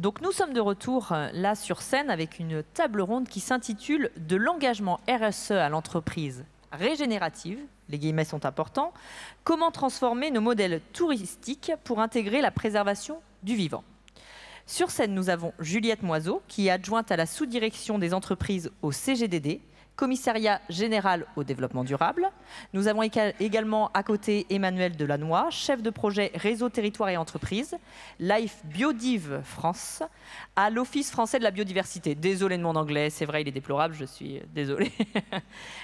Donc nous sommes de retour là sur scène avec une table ronde qui s'intitule « De l'engagement RSE à l'entreprise régénérative ». Les guillemets sont importants. Comment transformer nos modèles touristiques pour intégrer la préservation du vivant? Sur scène, nous avons Juliette Moiseau, qui est adjointe à la sous-direction des entreprises au CGDD, Commissariat général au développement durable. Nous avons également à côté Emmanuel Delannoy, chef de projet réseau territoire et entreprise, Life Biodiv France, à l'Office français de la biodiversité. Désolé de mon anglais, c'est vrai, il est déplorable, je suis désolée.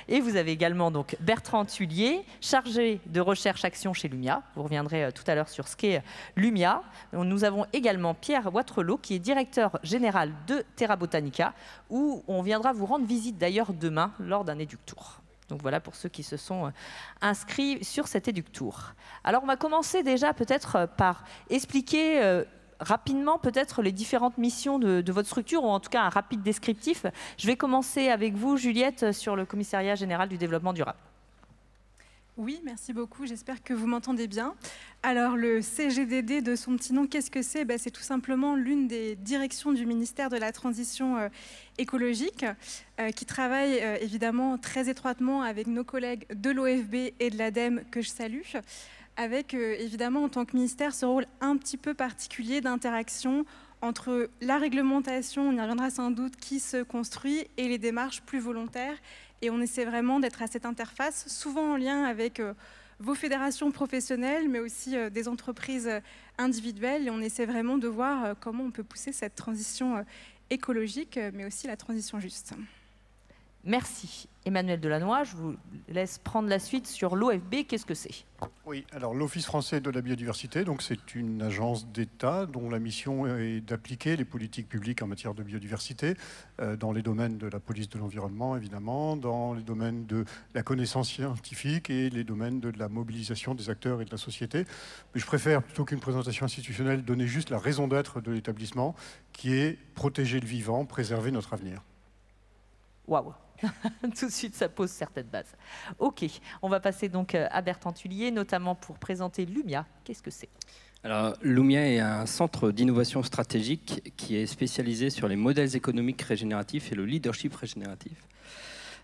Et vous avez également donc Bertrand Tullier, chargé de recherche-action chez Lumia. Vous reviendrez tout à l'heure sur ce qu'est Lumia. Nous avons également Pierre Watrelot, qui est directeur général de Terra Botanica, où on viendra vous rendre visite d'ailleurs demain lors d'un éductour. Donc voilà pour ceux qui se sont inscrits sur cet éductour. Alors on va commencer déjà peut-être par expliquer rapidement peut-être les différentes missions de votre structure, ou en tout cas un rapide descriptif. Je vais commencer avec vous, Juliette, sur le Commissariat général du développement durable. Oui, merci beaucoup. J'espère que vous m'entendez bien. Alors, le CGDD, de son petit nom, qu'est-ce que c'est? C'est tout simplement l'une des directions du ministère de la Transition écologique, qui travaille évidemment très étroitement avec nos collègues de l'OFB et de l'ADEME, que je salue, avec évidemment en tant que ministère ce rôle un petit peu particulier d'interaction entre la réglementation, on y reviendra sans doute, qui se construit, et les démarches plus volontaires. Et on essaie vraiment d'être à cette interface, souvent en lien avec vos fédérations professionnelles, mais aussi des entreprises individuelles. Et on essaie vraiment de voir comment on peut pousser cette transition écologique, mais aussi la transition juste. Merci. Emmanuel Delannoy, je vous laisse prendre la suite sur l'OFB. Qu'est-ce que c'est? Oui, alors l'Office français de la biodiversité, donc c'est une agence d'État dont la mission est d'appliquer les politiques publiques en matière de biodiversité dans les domaines de la police de l'environnement, évidemment, dans les domaines de la connaissance scientifique et les domaines de la mobilisation des acteurs et de la société. Mais je préfère, plutôt qu'une présentation institutionnelle, donner juste la raison d'être de l'établissement, qui est protéger le vivant, préserver notre avenir. Waouh! Tout de suite, ça pose certaines bases. Ok, on va passer donc à Bertrand Tullier, notamment pour présenter Lumia. Qu'est-ce que c'est? Alors, Lumia est un centre d'innovation stratégique qui est spécialisé sur les modèles économiques régénératifs et le leadership régénératif.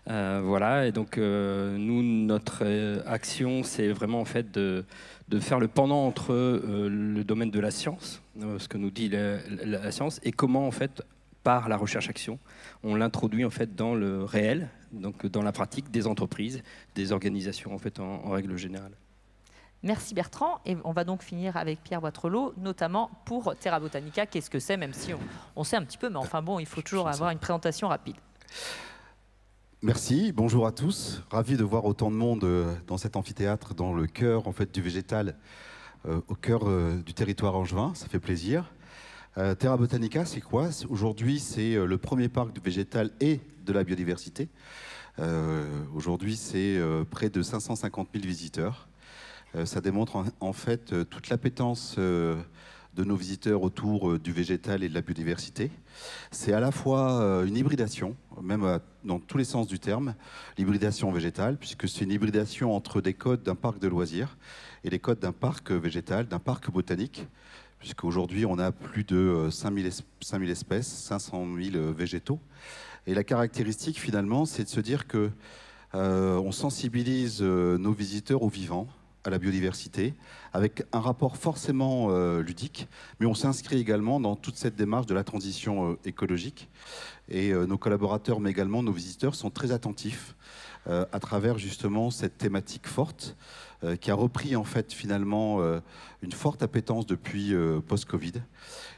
Voilà, et donc nous, notre action, c'est vraiment en fait de faire le pendant entre le domaine de la science, ce que nous dit la science, et comment en fait, par la recherche-action, on l'introduit en fait dans le réel, donc dans la pratique des entreprises, des organisations en fait en règle générale. Merci Bertrand, et on va donc finir avec Pierre Watrelot, notamment pour Terra Botanica. Qu'est-ce que c'est, même si on sait un petit peu, mais enfin bon, il faut toujours avoir une présentation rapide. Merci, bonjour à tous. Ravi de voir autant de monde dans cet amphithéâtre, dans le cœur en fait, du végétal, au cœur du territoire angevin, ça fait plaisir. Terra Botanica, c'est quoi? Aujourd'hui, c'est le premier parc du végétal et de la biodiversité. Aujourd'hui, c'est près de 550 000 visiteurs. Ça démontre en fait toute l'appétence de nos visiteurs autour du végétal et de la biodiversité. C'est à la fois une hybridation, même dans tous les sens du terme, l'hybridation végétale, puisque c'est une hybridation entre des codes d'un parc de loisirs et les codes d'un parc végétal, d'un parc botanique, puisqu'aujourd'hui on a plus de 5000 espèces, 500 000 végétaux. Et la caractéristique finalement, c'est de se dire que on sensibilise nos visiteurs au vivant, à la biodiversité, avec un rapport forcément ludique, mais on s'inscrit également dans toute cette démarche de la transition écologique. Et nos collaborateurs, mais également nos visiteurs, sont très attentifs à travers justement cette thématique forte qui a repris en fait finalement une forte appétence depuis post-Covid.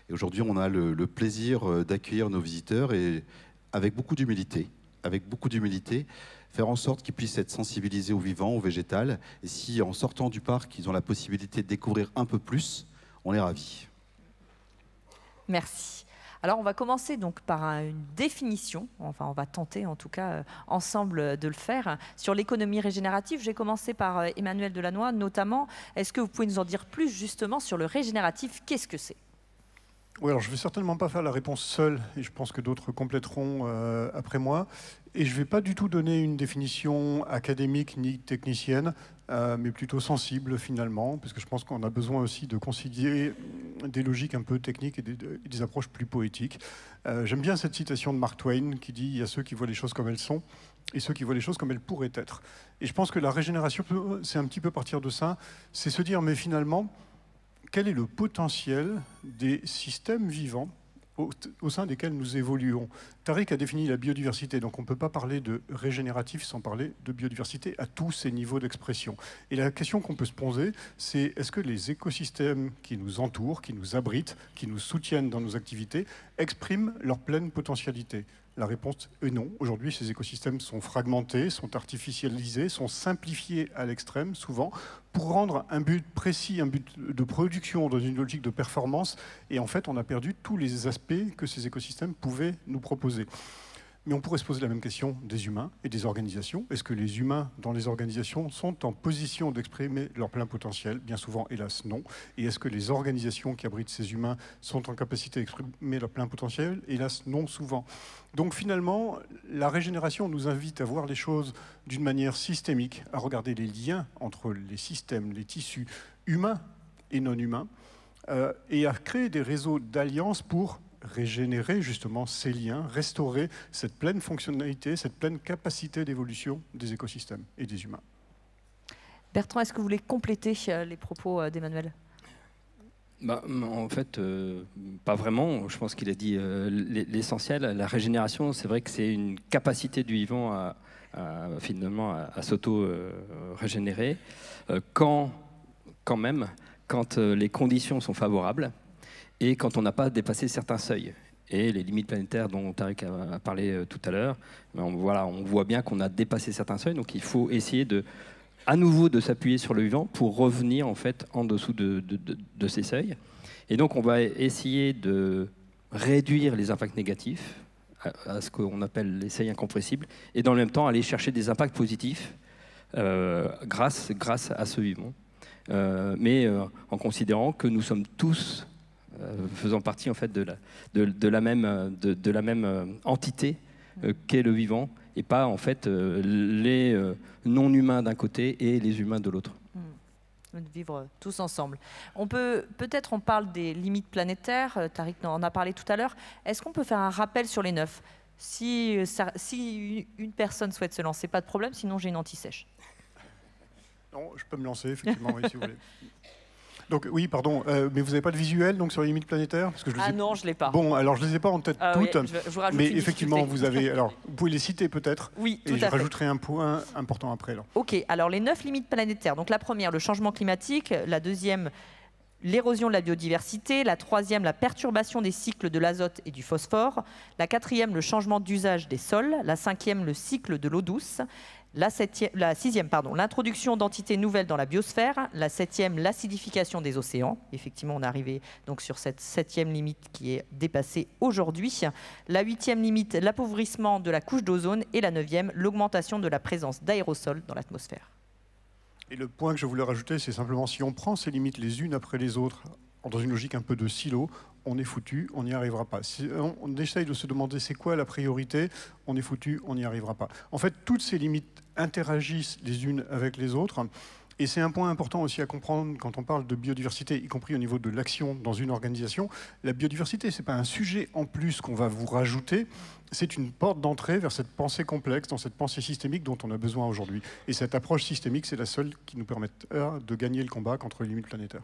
Et aujourd'hui, on a le plaisir d'accueillir nos visiteurs et avec beaucoup d'humilité, faire en sorte qu'ils puissent être sensibilisés au vivant, au végétal. Et si en sortant du parc, ils ont la possibilité de découvrir un peu plus, on est ravis. Merci. Alors, on va commencer donc par une définition, enfin on va tenter en tout cas ensemble de le faire, sur l'économie régénérative. J'ai commencé par Emmanuel Delannoy notamment. Est-ce que vous pouvez nous en dire plus justement sur le régénératif? Qu'est-ce que c'est? Oui, alors je ne vais certainement pas faire la réponse seule, et je pense que d'autres compléteront après moi. Et je ne vais pas du tout donner une définition académique ni technicienne. mais plutôt sensible finalement, parce que je pense qu'on a besoin aussi de concilier des logiques un peu techniques et des approches plus poétiques. J'aime bien cette citation de Mark Twain qui dit « Il y a ceux qui voient les choses comme elles sont et ceux qui voient les choses comme elles pourraient être ». Et je pense que la régénération, c'est un petit peu partir de ça, c'est se dire, mais finalement, quel est le potentiel des systèmes vivants au sein desquels nous évoluons. Tariq a défini la biodiversité, donc on ne peut pas parler de régénératif sans parler de biodiversité à tous ces niveaux d'expression. Et la question qu'on peut se poser, c'est est-ce que les écosystèmes qui nous entourent, qui nous abritent, qui nous soutiennent dans nos activités, expriment leur pleine potentialité ? La réponse est non. Aujourd'hui, ces écosystèmes sont fragmentés, sont artificialisés, sont simplifiés à l'extrême, souvent, pour rendre un but précis, un but de production dans une logique de performance. Et en fait, on a perdu tous les aspects que ces écosystèmes pouvaient nous proposer. Mais on pourrait se poser la même question des humains et des organisations. Est-ce que les humains dans les organisations sont en position d'exprimer leur plein potentiel ? Bien souvent, hélas, non. Et est-ce que les organisations qui abritent ces humains sont en capacité d'exprimer leur plein potentiel ? Hélas, non, souvent. Donc finalement, la régénération nous invite à voir les choses d'une manière systémique, à regarder les liens entre les systèmes, les tissus humains et non humains, et à créer des réseaux d'alliances pour régénérer justement ces liens, restaurer cette pleine fonctionnalité, cette pleine capacité d'évolution des écosystèmes et des humains. Bertrand, est-ce que vous voulez compléter les propos d'Emmanuel ? En fait, pas vraiment. Je pense qu'il a dit l'essentiel. La régénération, c'est vrai que c'est une capacité du vivant finalement à s'auto-régénérer quand les conditions sont favorables et quand on n'a pas dépassé certains seuils. Et les limites planétaires dont Tariq a parlé tout à l'heure, on voit bien qu'on a dépassé certains seuils, donc il faut essayer à nouveau de s'appuyer sur le vivant pour revenir en fait en dessous de ces seuils. Et donc on va essayer de réduire les impacts négatifs à ce qu'on appelle les seuils incompressibles, et dans le même temps aller chercher des impacts positifs grâce à ce vivant. Mais en considérant que nous sommes tous faisant partie en fait de la même entité qu'est le vivant, et pas en fait les non-humains d'un côté et les humains de l'autre. De vivre tous ensemble. On parle des limites planétaires, Tariq en a parlé tout à l'heure. Est-ce qu'on peut faire un rappel sur les 9 ? Si une personne souhaite se lancer, pas de problème, sinon j'ai une anti-sèche. Non, je peux me lancer, effectivement, oui, si vous voulez. Donc oui, pardon, mais vous n'avez pas de visuel donc, sur les limites planétaires parce que non, je ne l'ai pas. Bon, alors je ne les ai pas en tête toutes, oui, je rajoute mais effectivement, vous pouvez les citer peut-être, oui, et je rajouterai un point important après. Alors. Ok, alors les 9 limites planétaires. Donc la première, le changement climatique, la deuxième, l'érosion de la biodiversité, la troisième, la perturbation des cycles de l'azote et du phosphore, la quatrième, le changement d'usage des sols, la cinquième, le cycle de l'eau douce, la sixième, l'introduction d'entités nouvelles dans la biosphère. La septième, l'acidification des océans. Effectivement, on est arrivé donc sur cette septième limite qui est dépassée aujourd'hui. La huitième limite, l'appauvrissement de la couche d'ozone. Et la neuvième, l'augmentation de la présence d'aérosols dans l'atmosphère. Et le point que je voulais rajouter, c'est simplement si on prend ces limites les unes après les autres, dans une logique un peu de silo, on est foutu, on n'y arrivera pas. Si on essaye de se demander c'est quoi la priorité, on est foutu, on n'y arrivera pas. En fait, toutes ces limites interagissent les unes avec les autres. Et c'est un point important aussi à comprendre quand on parle de biodiversité, y compris au niveau de l'action dans une organisation. La biodiversité, ce n'est pas un sujet en plus qu'on va vous rajouter, c'est une porte d'entrée vers cette pensée complexe, dans cette pensée systémique dont on a besoin aujourd'hui. Et cette approche systémique, c'est la seule qui nous permettra de gagner le combat contre les limites planétaires.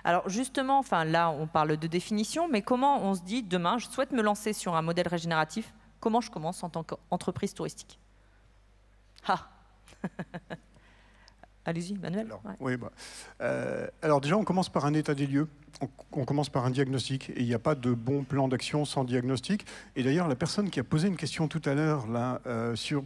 Alors justement, là on parle de définition, mais comment on se dit demain, je souhaite me lancer sur un modèle régénératif, comment je commence en tant qu'entreprise touristique ? Allez-y, Manuel. Alors déjà, on commence par un état des lieux. On commence par un diagnostic. Et il n'y a pas de bon plan d'action sans diagnostic. Et d'ailleurs, la personne qui a posé une question tout à l'heure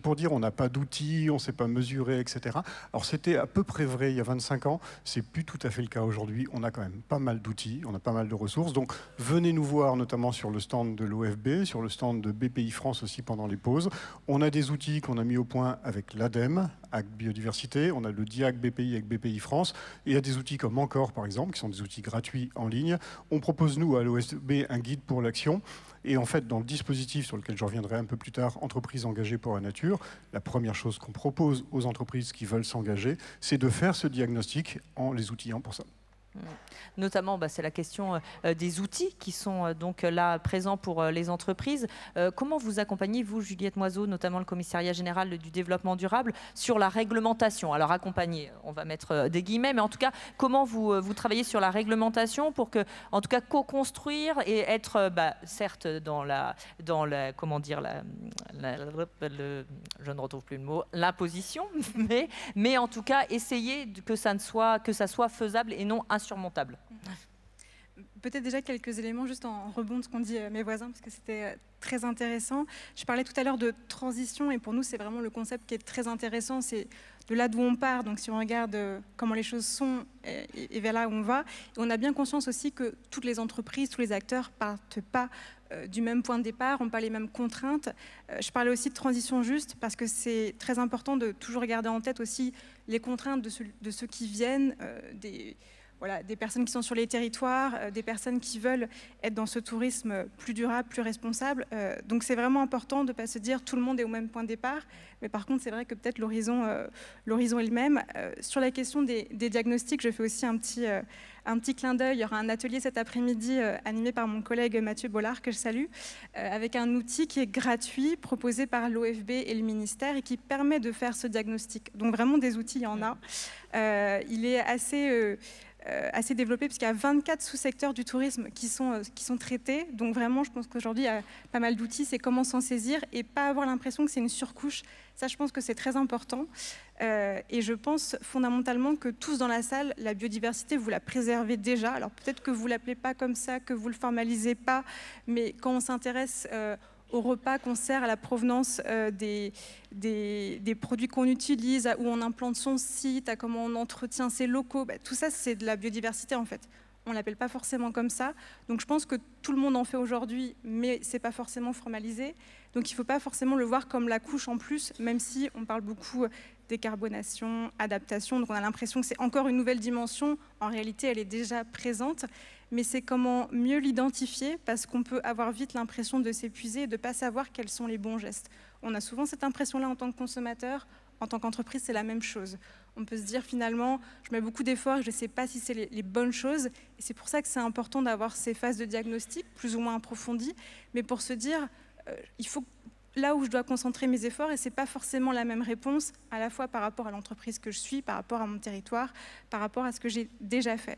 pour dire on n'a pas d'outils, on ne sait pas mesurer, etc. Alors c'était à peu près vrai il y a 25 ans. C'est plus tout à fait le cas aujourd'hui. On a quand même pas mal d'outils, on a pas mal de ressources. Donc venez nous voir, notamment sur le stand de l'OFB, sur le stand de BPI France aussi pendant les pauses. On a des outils qu'on a mis au point avec l'ADEME, avec Biodiversité. On a le DIAC BPI avec BPI France. Et il y a des outils comme Encore, par exemple, qui sont des outils gratuits en ligne. On propose, nous, à l'OSB, un guide pour l'action. Et en fait, dans le dispositif sur lequel je reviendrai un peu plus tard, entreprises engagées pour la nature, la première chose qu'on propose aux entreprises qui veulent s'engager, c'est de faire ce diagnostic en les outillant pour ça. Notamment, c'est la question des outils qui sont donc là présents pour les entreprises. Comment vous accompagnez, vous, Juliette Moiseau, notamment le Commissariat général du développement durable, sur la réglementation? Alors accompagner, on va mettre des guillemets, mais en tout cas, comment vous travaillez sur la réglementation pour que, en tout cas, co-construire et être, certes, dans la comment dire, je ne retrouve plus le mot, l'imposition, mais en tout cas, essayer que ça soit faisable et non insurmontable. Peut-être déjà quelques éléments juste en rebond de ce qu'ont dit mes voisins, parce que c'était très intéressant. Je parlais tout à l'heure de transition, et pour nous, c'est vraiment le concept qui est très intéressant. C'est de là d'où on part. Donc si on regarde comment les choses sont et vers là où on va, et on a bien conscience aussi que toutes les entreprises, tous les acteurs partent pas du même point de départ, n'ont pas les mêmes contraintes. Je parlais aussi de transition juste, parce que c'est très important de toujours garder en tête aussi les contraintes de ceux qui viennent, des personnes qui sont sur les territoires, des personnes qui veulent être dans ce tourisme plus durable, plus responsable. Donc c'est vraiment important de ne pas se dire tout le monde est au même point de départ, mais par contre c'est vrai que peut-être l'horizon est le même. Sur la question des diagnostics, je fais aussi un petit clin d'œil. Il y aura un atelier cet après-midi animé par mon collègue Mathieu Bollard, que je salue, avec un outil qui est gratuit, proposé par l'OFB et le ministère, et qui permet de faire ce diagnostic. Donc vraiment des outils, il y en a. Il est assez développé, puisqu'il y a 24 sous-secteurs du tourisme qui sont traités. Donc vraiment, je pense qu'aujourd'hui, il y a pas mal d'outils. C'est comment s'en saisir et pas avoir l'impression que c'est une surcouche. Ça, je pense que c'est très important. Et je pense fondamentalement que tous dans la salle, la biodiversité, vous la préservez déjà. Alors peut-être que vous ne l'appelez pas comme ça, que vous ne le formalisez pas, mais quand on s'intéresse au repas qu'on sert, à la provenance des produits qu'on utilise, à où on implante son site, à comment on entretient ses locaux, tout ça c'est de la biodiversité en fait. On ne l'appelle pas forcément comme ça. Donc je pense que tout le monde en fait aujourd'hui, mais ce n'est pas forcément formalisé. Donc il ne faut pas forcément le voir comme la couche en plus, même si on parle beaucoup décarbonation, adaptation. Donc on a l'impression que c'est encore une nouvelle dimension. En réalité, elle est déjà présente. Mais c'est comment mieux l'identifier, parce qu'on peut avoir vite l'impression de s'épuiser et de ne pas savoir quels sont les bons gestes. On a souvent cette impression-là en tant que consommateur. En tant qu'entreprise, c'est la même chose. On peut se dire finalement, je mets beaucoup d'efforts et je ne sais pas si c'est les bonnes choses. Et c'est pour ça que c'est important d'avoir ces phases de diagnostic plus ou moins approfondies, mais pour se dire, il faut là où je dois concentrer mes efforts, et ce n'est pas forcément la même réponse, à la fois par rapport à l'entreprise que je suis, par rapport à mon territoire, par rapport à ce que j'ai déjà fait.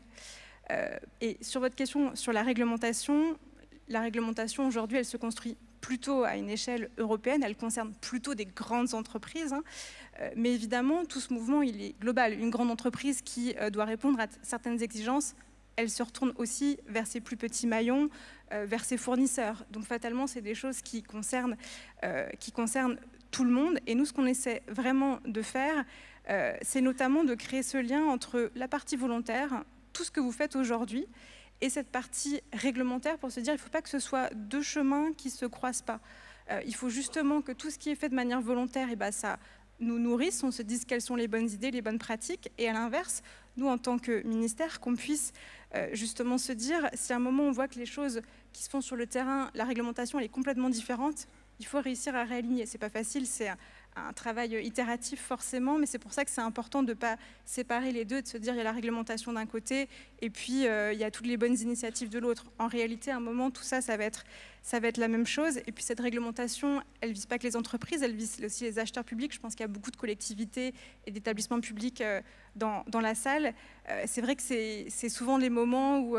Et sur votre question sur la réglementation aujourd'hui, elle se construit plutôt à une échelle européenne, elle concerne plutôt des grandes entreprises, mais évidemment, tout ce mouvement, il est global. Une grande entreprise qui doit répondre à certaines exigences, elle se retourne aussi vers ses plus petits maillons, vers ses fournisseurs. Donc fatalement, c'est des choses qui concernent tout le monde. Et nous, ce qu'on essaie vraiment de faire, c'est notamment de créer ce lien entre la partie volontaire, tout ce que vous faites aujourd'hui, et cette partie réglementaire, pour se dire il ne faut pas que ce soit deux chemins qui ne se croisent pas. Il faut justement que tout ce qui est fait de manière volontaire, ça nous nourrisse, on se dise quelles sont les bonnes idées, les bonnes pratiques, et à l'inverse, nous en tant que ministère, qu'on puisse justement se dire, si à un moment on voit que les choses qui se font sur le terrain, la réglementation elle est complètement différente, il faut réussir à réaligner. C'est pas facile, c'est un travail itératif forcément, mais c'est pour ça que c'est important de ne pas séparer les deux, de se dire il y a la réglementation d'un côté et puis il y a toutes les bonnes initiatives de l'autre. En réalité, à un moment, tout ça, ça va être la même chose. Et puis cette réglementation, elle ne vise pas que les entreprises, elle vise aussi les acheteurs publics. Je pense qu'il y a beaucoup de collectivités et d'établissements publics dans la salle. C'est vrai que c'est souvent les moments où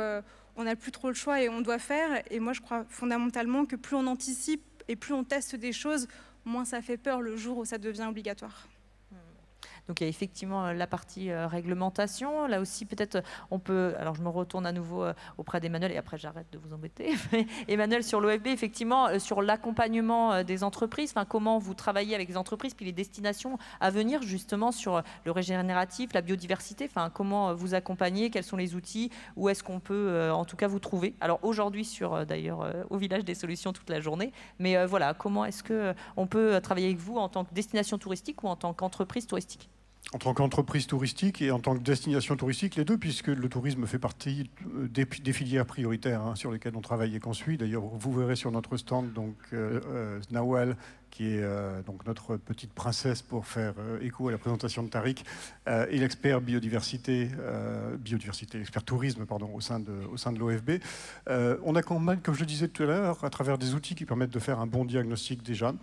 on n'a plus trop le choix et on doit faire. Et moi, je crois fondamentalement que plus on anticipe et plus on teste des choses, moins ça fait peur le jour où ça devient obligatoire. Donc il y a effectivement la partie réglementation. Là aussi, peut-être, on peut... Alors je me retourne à nouveau auprès d'Emmanuel et après j'arrête de vous embêter. Emmanuel, sur l'OFB, effectivement, sur l'accompagnement des entreprises, comment vous travaillez avec les entreprises, puis les destinations à venir justement sur le régénératif, la biodiversité, comment vous accompagnez, quels sont les outils, où est-ce qu'on peut en tout cas vous trouver. Alors aujourd'hui, sur d'ailleurs au Village des Solutions toute la journée, mais voilà, comment est-ce qu'on peut travailler avec vous en tant que destination touristique ou en tant qu'entreprise touristique ? En tant qu'entreprise touristique et en tant que destination touristique, les deux, puisque le tourisme fait partie des filières prioritaires sur lesquelles on travaille et qu'on suit. D'ailleurs, vous verrez sur notre stand donc, Nawal, qui est donc notre petite princesse pour faire écho à la présentation de Tariq, et l'expert biodiversité, l'expert tourisme, pardon, au sein de l'OFB. On accompagne, comme je le disais tout à l'heure, à travers des outils qui permettent de faire un bon diagnostic déjà,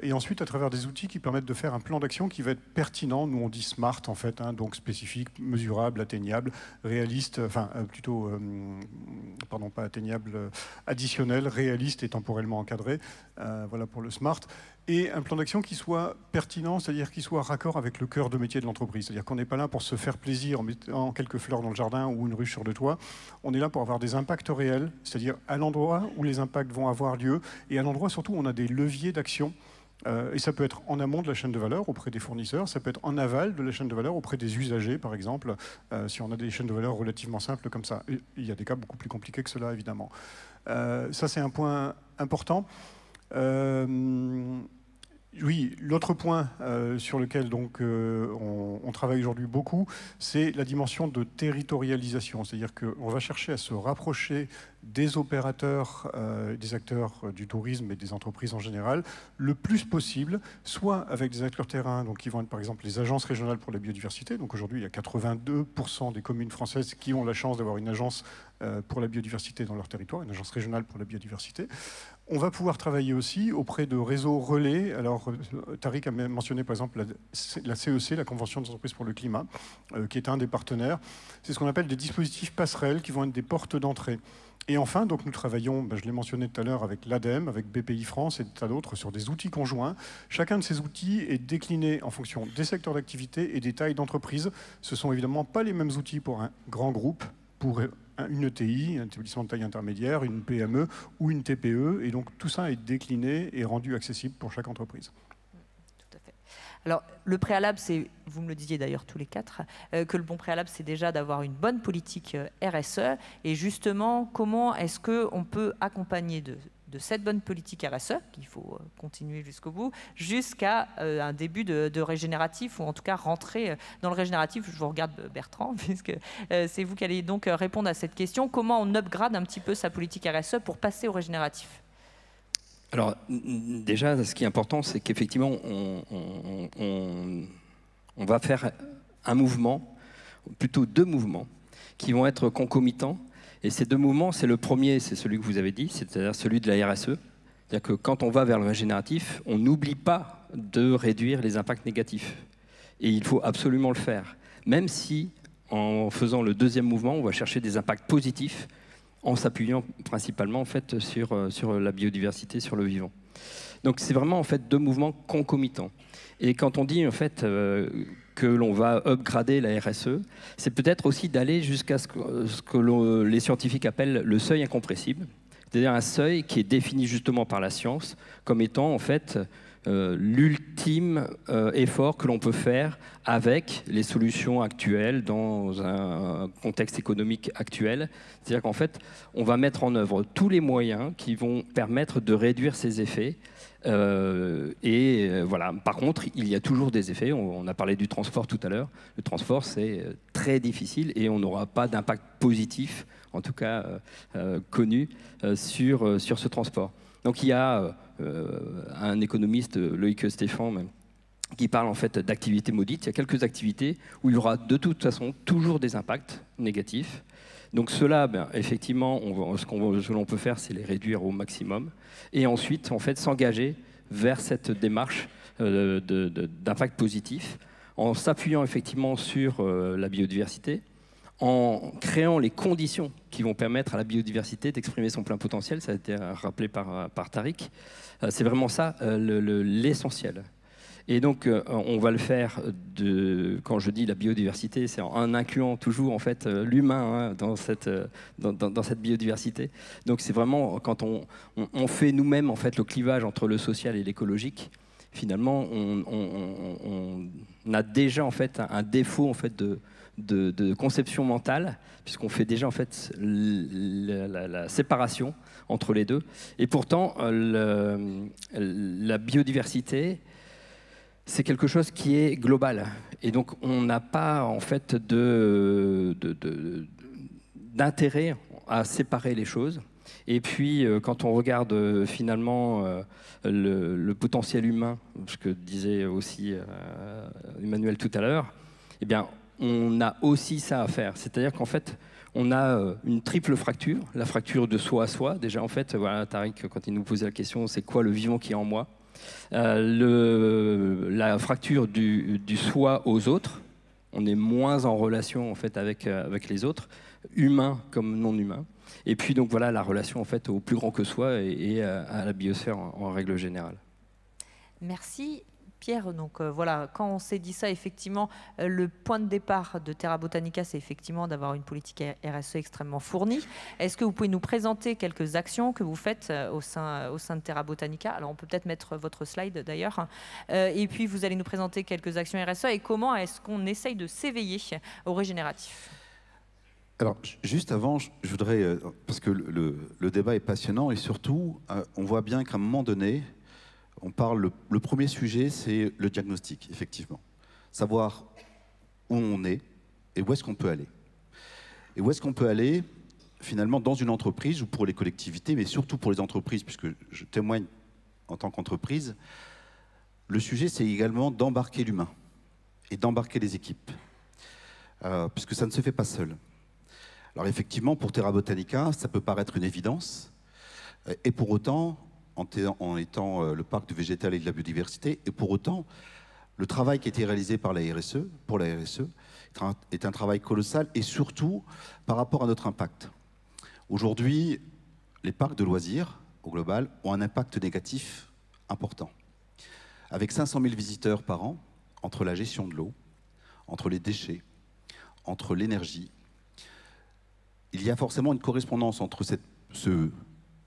et ensuite à travers des outils qui permettent de faire un plan d'action qui va être pertinent. Nous on dit SMART en fait, donc spécifique, mesurable, atteignable, réaliste, pardon, pas atteignable, additionnel, réaliste et temporellement encadré. Voilà pour le SMART. Et un plan d'action qui soit pertinent, c'est-à-dire qui soit raccord avec le cœur de métier de l'entreprise. C'est-à-dire qu'on n'est pas là pour se faire plaisir en mettant quelques fleurs dans le jardin ou une ruche sur le toit. On est là pour avoir des impacts réels, c'est-à-dire à l'endroit où les impacts vont avoir lieu et à l'endroit surtout où on a des leviers d'action. Et ça peut être en amont de la chaîne de valeur auprès des fournisseurs, ça peut être en aval de la chaîne de valeur auprès des usagers, par exemple, si on a des chaînes de valeur relativement simples comme ça. Et il y a des cas beaucoup plus compliqués que cela, évidemment. Ça, c'est un point important. Oui, l'autre point sur lequel donc, on travaille aujourd'hui beaucoup, c'est la dimension de territorialisation. C'est-à-dire qu'on va chercher à se rapprocher des opérateurs, des acteurs du tourisme et des entreprises en général, le plus possible, soit avec des acteurs terrains, donc qui vont être par exemple les agences régionales pour la biodiversité. Donc aujourd'hui, il y a 82% des communes françaises qui ont la chance d'avoir une agence pour la biodiversité dans leur territoire, une agence régionale pour la biodiversité. On va pouvoir travailler aussi auprès de réseaux relais. Alors, Tariq a mentionné par exemple la CEC, la Convention des entreprises pour le climat, qui est un des partenaires. C'est ce qu'on appelle des dispositifs passerelles qui vont être des portes d'entrée. Et enfin, donc, nous travaillons, je l'ai mentionné tout à l'heure, avec l'ADEME, avec BPI France et des tas d'autres sur des outils conjoints. Chacun de ces outils est décliné en fonction des secteurs d'activité et des tailles d'entreprise. Ce ne sont évidemment pas les mêmes outils pour un grand groupe, pour une ETI, un établissement de taille intermédiaire, une PME ou une TPE. Et donc tout ça est décliné et rendu accessible pour chaque entreprise. Tout à fait. Alors le préalable, c'est, vous me le disiez d'ailleurs tous les quatre, que le bon préalable, c'est déjà d'avoir une bonne politique RSE. Et justement, comment est-ce qu'on peut accompagner de cette bonne politique RSE, qu'il faut continuer jusqu'au bout, jusqu'à un début de régénératif, ou en tout cas rentrer dans le régénératif. Je vous regarde Bertrand, puisque c'est vous qui allez donc répondre à cette question. Comment on upgrade un petit peu sa politique RSE pour passer au régénératif ? Alors déjà, ce qui est important, c'est qu'effectivement, on va faire un mouvement, plutôt deux mouvements, qui vont être concomitants. Et ces deux mouvements, c'est le premier, c'est celui que vous avez dit, c'est-à-dire celui de la RSE. C'est-à-dire que quand on va vers le régénératif, on n'oublie pas de réduire les impacts négatifs. Et il faut absolument le faire. Même si, en faisant le deuxième mouvement, on va chercher des impacts positifs en s'appuyant principalement en fait, sur la biodiversité, sur le vivant. Donc c'est vraiment en fait deux mouvements concomitants. Et quand on dit en fait que l'on va upgrader la RSE, c'est peut-être aussi d'aller jusqu'à ce que les scientifiques appellent le seuil incompressible, c'est-à-dire un seuil qui est défini justement par la science comme étant en fait l'ultime effort que l'on peut faire avec les solutions actuelles dans un contexte économique actuel. C'est-à-dire qu'en fait, on va mettre en œuvre tous les moyens qui vont permettre de réduire ces effets. Voilà. Par contre, il y a toujours des effets. On a parlé du transport tout à l'heure. Le transport, c'est très difficile et on n'aura pas d'impact positif, en tout cas connu, sur ce transport. Donc il y a un économiste, Loïc Stéphan, qui parle en fait d'activités maudites. Il y a quelques activités où il y aura de toute façon toujours des impacts négatifs. Donc cela, effectivement, ce que l'on peut faire, c'est les réduire au maximum. Et ensuite, en fait, s'engager vers cette démarche d'impact positif, en s'appuyant effectivement sur la biodiversité, en créant les conditions qui vont permettre à la biodiversité d'exprimer son plein potentiel. Ça a été rappelé par Tariq. C'est vraiment ça l'essentiel. Et donc, on va le faire, quand je dis la biodiversité, c'est en incluant toujours en fait, l'humain dans cette biodiversité. Donc, c'est vraiment quand on fait nous-mêmes en fait, le clivage entre le social et l'écologique, finalement, on a déjà en fait, un défaut en fait, de conception mentale, puisqu'on fait déjà en fait, la séparation entre les deux. Et pourtant, la biodiversité, c'est quelque chose qui est global. Et donc, on n'a pas, en fait, d'intérêt à séparer les choses. Et puis, quand on regarde finalement le potentiel humain, ce que disait aussi Emmanuel tout à l'heure, eh bien, on a aussi ça à faire. C'est-à-dire qu'en fait, on a une triple fracture, la fracture de soi à soi. Déjà, en fait, voilà, Tariq, quand il nous posait la question, c'est quoi le vivant qui est en moi? La fracture du soi aux autres. On est moins en relation en fait avec les autres, humains comme non humains. Et puis donc voilà la relation en fait au plus grand que soi et à la biosphère en règle générale. Merci. Pierre, donc voilà, quand on s'est dit ça, effectivement, le point de départ de Terra Botanica, c'est effectivement d'avoir une politique RSE extrêmement fournie. Est-ce que vous pouvez nous présenter quelques actions que vous faites au sein de Terra Botanica? Alors, on peut peut-être mettre votre slide d'ailleurs. Et puis, vous allez nous présenter quelques actions RSE et comment est-ce qu'on essaye de s'éveiller au régénératif? Alors, juste avant, je voudrais, parce que le débat est passionnant et surtout, on voit bien qu'à un moment donné, on parle, le premier sujet, c'est le diagnostic, effectivement. Savoir où on est et où est-ce qu'on peut aller. Et où est-ce qu'on peut aller, finalement, dans une entreprise ou pour les collectivités, mais surtout pour les entreprises, puisque je témoigne en tant qu'entreprise. Le sujet, c'est également d'embarquer l'humain et d'embarquer les équipes, puisque ça ne se fait pas seul. Alors effectivement, pour Terra Botanica, ça peut paraître une évidence, et pour autant, en étant le parc du végétal et de la biodiversité, et pour autant, le travail qui a été réalisé par la RSE, pour la RSE, est un travail colossal, et surtout par rapport à notre impact. Aujourd'hui, les parcs de loisirs, au global, ont un impact négatif important. Avec 500 000 visiteurs par an, entre la gestion de l'eau, entre les déchets, entre l'énergie, il y a forcément une correspondance entre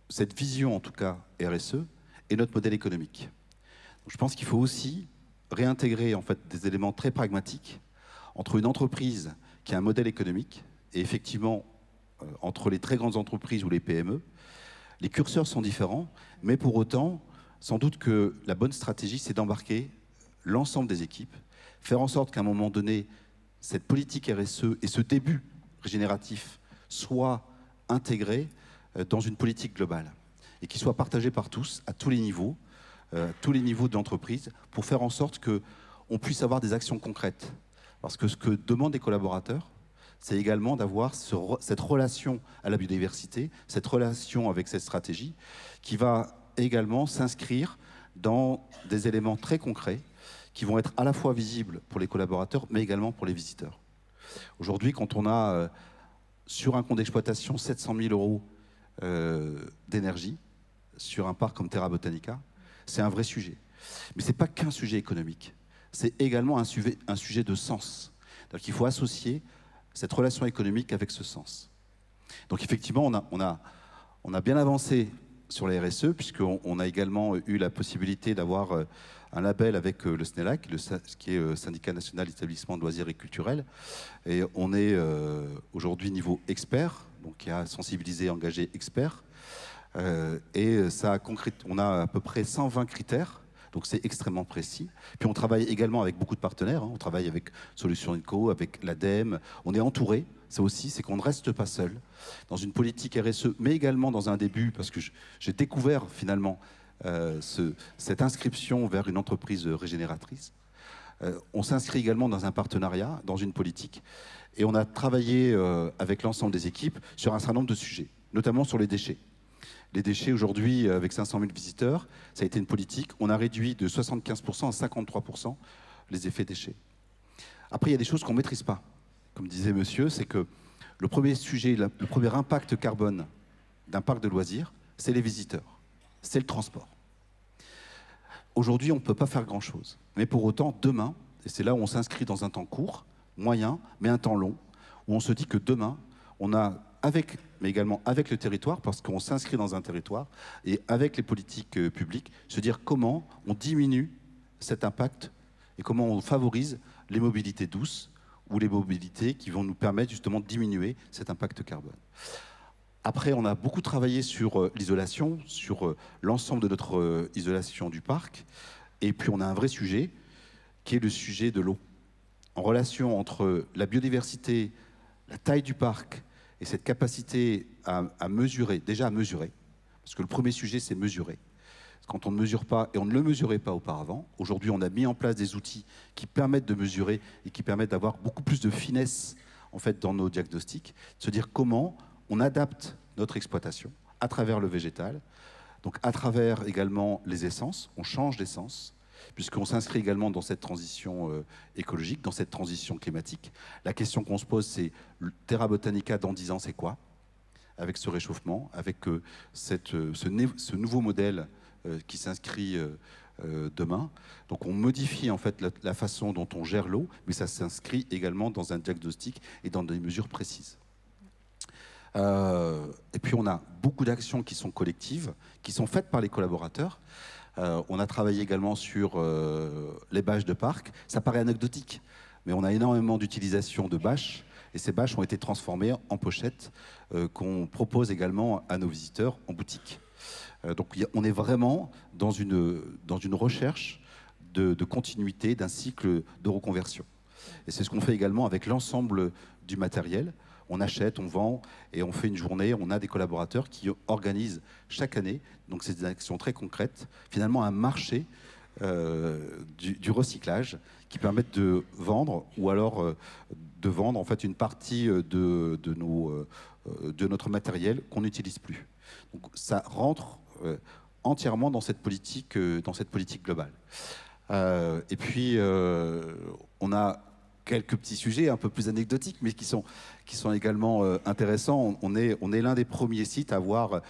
cette vision, en tout cas RSE, et notre modèle économique. Donc, je pense qu'il faut aussi réintégrer en fait, des éléments très pragmatiques entre une entreprise qui a un modèle économique et effectivement entre les très grandes entreprises ou les PME. Les curseurs sont différents, mais pour autant, sans doute que la bonne stratégie, c'est d'embarquer l'ensemble des équipes, faire en sorte qu'à un moment donné, cette politique RSE et ce début régénératif soient intégrés dans une politique globale et qui soit partagée par tous, à tous les niveaux de l'entreprise, pour faire en sorte qu'on puisse avoir des actions concrètes. Parce que ce que demandent les collaborateurs, c'est également d'avoir cette relation à la biodiversité, cette relation avec cette stratégie, qui va également s'inscrire dans des éléments très concrets qui vont être à la fois visibles pour les collaborateurs, mais également pour les visiteurs. Aujourd'hui, quand on a sur un compte d'exploitation 700 000 euros d'énergie sur un parc comme Terra Botanica, c'est un vrai sujet. Mais ce n'est pas qu'un sujet économique, c'est également un sujet de sens. Donc il faut associer cette relation économique avec ce sens. Donc effectivement, on a bien avancé sur la RSE, puisqu'on a également eu la possibilité d'avoir un label avec le SNELAC, qui est le Syndicat national d'établissements de loisirs et culturels. Et on est aujourd'hui niveau expert, donc qui a sensibilisé et engagé experts. Et on a à peu près 120 critères, donc c'est extrêmement précis. Puis on travaille également avec beaucoup de partenaires, on travaille avec Solutions Co, avec l'ADEME, on est entouré, c'est qu'on ne reste pas seul dans une politique RSE, mais également dans un début, parce que j'ai découvert finalement cette inscription vers une entreprise régénératrice. On s'inscrit également dans un partenariat, dans une politique, et on a travaillé avec l'ensemble des équipes sur un certain nombre de sujets, notamment sur les déchets. Les déchets, aujourd'hui, avec 500 000 visiteurs, ça a été une politique. On a réduit de 75% à 53% les effets déchets. Après, il y a des choses qu'on ne maîtrise pas. Comme disait monsieur, c'est que le premier sujet, le premier impact carbone d'un parc de loisirs, c'est les visiteurs, c'est le transport. Aujourd'hui, on ne peut pas faire grand-chose. Mais pour autant, demain, et c'est là où on s'inscrit dans un temps court, moyen, mais un temps long, où on se dit que demain, on a mais également avec le territoire, parce qu'on s'inscrit dans un territoire, et avec les politiques publiques, se dire comment on diminue cet impact et comment on favorise les mobilités douces ou les mobilités qui vont nous permettre justement de diminuer cet impact carbone. Après, on a beaucoup travaillé sur l'isolation, sur l'ensemble de notre isolation du parc, et puis on a un vrai sujet, qui est le sujet de l'eau. En relation entre la biodiversité, la taille du parc et cette capacité à mesurer, déjà à mesurer, parce que le premier sujet, c'est mesurer. Quand on ne mesure pas, et on ne le mesurait pas auparavant, aujourd'hui on a mis en place des outils qui permettent de mesurer et qui permettent d'avoir beaucoup plus de finesse en fait, dans nos diagnostics, de se dire comment on adapte notre exploitation à travers le végétal, donc à travers également les essences, on change d'essence, puisqu'on s'inscrit également dans cette transition écologique, dans cette transition climatique. La question qu'on se pose, c'est Terra Botanica dans 10 ans, c'est quoi? Avec ce réchauffement, avec ce nouveau modèle qui s'inscrit demain. Donc on modifie en fait la façon dont on gère l'eau, mais ça s'inscrit également dans un diagnostic et dans des mesures précises. Et puis on a beaucoup d'actions qui sont collectives, qui sont faites par les collaborateurs. On a travaillé également sur les bâches de parc. Ça paraît anecdotique, mais on a énormément d'utilisation de bâches, et ces bâches ont été transformées en pochettes qu'on propose également à nos visiteurs en boutique. Donc on est vraiment dans une recherche de continuité d'un cycle de reconversion. Et c'est ce qu'on fait également avec l'ensemble du matériel. On achète, on vend et on fait une journée. On a des collaborateurs qui organisent chaque année, donc c'est des actions très concrètes, finalement un marché du recyclage qui permettent de vendre ou alors de vendre en fait une partie de notre matériel qu'on n'utilise plus. Donc ça rentre entièrement dans cette politique globale. Et puis on a quelques petits sujets un peu plus anecdotiques, mais qui sont également intéressants. On est l'un des premiers sites à avoir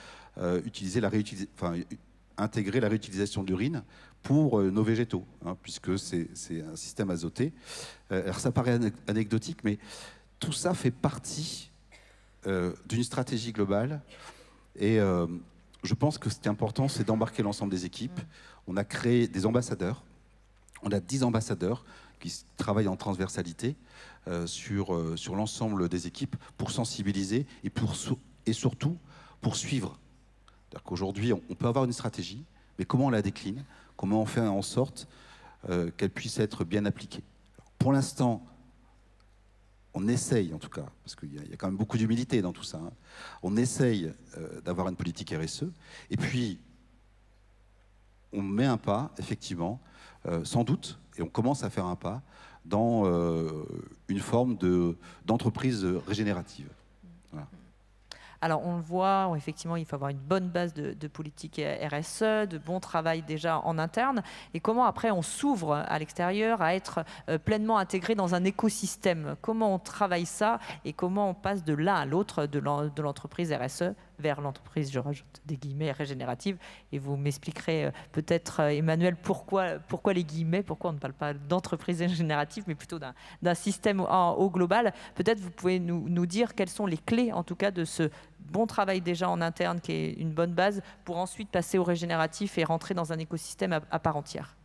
intégré la réutilisation d'urine pour nos végétaux, hein, puisque c'est un système azoté. Alors ça paraît anecdotique, mais tout ça fait partie d'une stratégie globale. Et je pense que ce qui est important, c'est d'embarquer l'ensemble des équipes. On a créé des ambassadeurs. On a 10 ambassadeurs qui travaillent en transversalité sur l'ensemble des équipes pour sensibiliser et surtout pour suivre. C'est-à-dire qu'aujourd'hui, on peut avoir une stratégie, mais comment on la décline? Comment on fait en sorte qu'elle puisse être bien appliquée? Alors, pour l'instant, on essaye en tout cas, parce qu'il y a quand même beaucoup d'humilité dans tout ça, hein. On essaye d'avoir une politique RSE, et puis on met un pas, effectivement, sans doute, et on commence à faire un pas dans une forme d'entreprise régénérative. Voilà. Alors on le voit, effectivement, il faut avoir une bonne base de politique RSE, de bon travail déjà en interne. Et comment après on s'ouvre à l'extérieur à être pleinement intégré dans un écosystème? Comment on travaille ça et comment on passe de l'un à l'autre, de l'entreprise RSE vers l'entreprise, je rajoute des guillemets, régénérative. Et vous m'expliquerez peut-être, Emmanuel, pourquoi les guillemets, pourquoi on ne parle pas d'entreprise régénérative, mais plutôt d'un système au global. Peut-être vous pouvez nous dire quelles sont les clés, en tout cas, de ce bon travail déjà en interne, qui est une bonne base, pour ensuite passer au régénératif et rentrer dans un écosystème à part entière.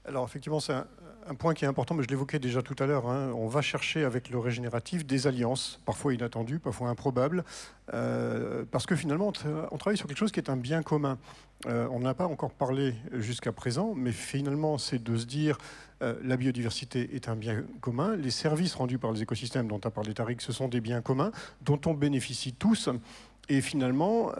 Alors effectivement, c'est un point qui est important, mais je l'évoquais déjà tout à l'heure, hein. On va chercher avec le régénératif des alliances, parfois inattendues, parfois improbables, parce que finalement, on travaille sur quelque chose qui est un bien commun. On n'a pas encore parlé jusqu'à présent, mais finalement, c'est de se dire la biodiversité est un bien commun, les services rendus par les écosystèmes dont a parlé Tariq, ce sont des biens communs dont on bénéficie tous. Et finalement,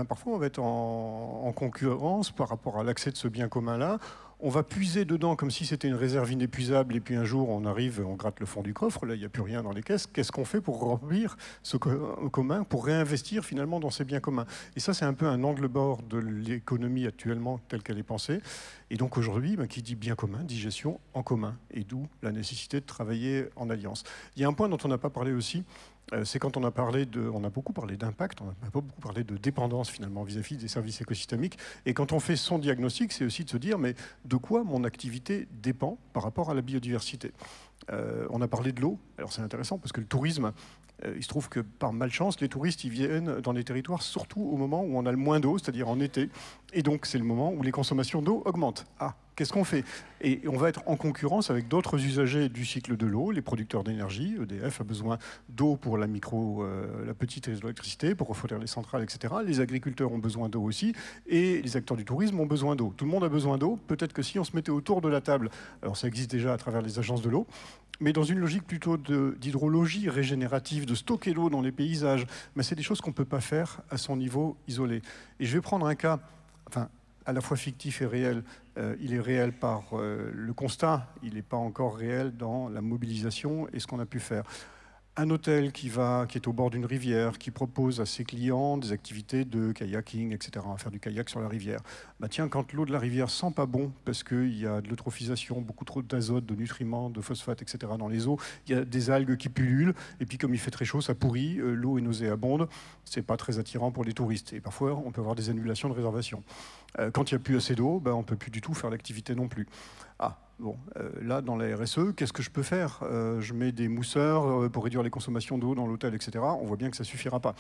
parfois, on va être en concurrence par rapport à l'accès de ce bien commun-là. On va puiser dedans comme si c'était une réserve inépuisable, et puis un jour, on arrive, on gratte le fond du coffre, là, il n'y a plus rien dans les caisses. Qu'est-ce qu'on fait pour remplir ce commun, pour réinvestir finalement dans ces biens communs? Et ça, c'est un peu un angle mort de l'économie actuellement telle qu'elle est pensée. Et donc aujourd'hui, qui dit bien commun, dit gestion en commun, et d'où la nécessité de travailler en alliance. Il y a un point dont on n'a pas parlé aussi, c'est quand on a beaucoup parlé d'impact, on n'a pas beaucoup parlé de dépendance finalement vis-à-vis des services écosystémiques. Et quand on fait son diagnostic, c'est aussi de se dire, mais de quoi mon activité dépend par rapport à la biodiversité? On a parlé de l'eau, alors c'est intéressant parce que le tourisme Il se trouve que par malchance, les touristes ils viennent dans les territoires surtout au moment où on a le moins d'eau, c'est-à-dire en été. Et donc c'est le moment où les consommations d'eau augmentent. Ah, qu'est-ce qu'on fait? Et on va être en concurrence avec d'autres usagers du cycle de l'eau, les producteurs d'énergie. EDF a besoin d'eau pour la petite hydroélectricité, pour refroidir les centrales, etc. Les agriculteurs ont besoin d'eau aussi, et les acteurs du tourisme ont besoin d'eau. Tout le monde a besoin d'eau. Peut-être que si on se mettait autour de la table, alors ça existe déjà à travers les agences de l'eau, mais dans une logique plutôt d'hydrologie régénérative, de stocker l'eau dans les paysages, mais c'est des choses qu'on ne peut pas faire à son niveau isolé. Et je vais prendre un cas, à la fois fictif et réel. Il est réel par le constat, il n'est pas encore réel dans la mobilisation et ce qu'on a pu faire. Un hôtel qui est au bord d'une rivière, qui propose à ses clients des activités de kayaking, etc., à faire du kayak sur la rivière. Tiens, quand l'eau de la rivière sent pas bon, parce qu'il y a de l'eutrophisation, beaucoup trop d'azote, de nutriments, de phosphate, etc. dans les eaux, il y a des algues qui pullulent, et puis comme il fait très chaud, ça pourrit, l'eau est nauséabonde, c'est pas très attirant pour les touristes. Et parfois, on peut avoir des annulations de réservation. Quand il n'y a plus assez d'eau, on ne peut plus du tout faire l'activité non plus. Là, dans la RSE, qu'est-ce que je peux faire? Je mets des mousseurs pour réduire les consommations d'eau dans l'hôtel, etc. On voit bien que ça ne suffira pas.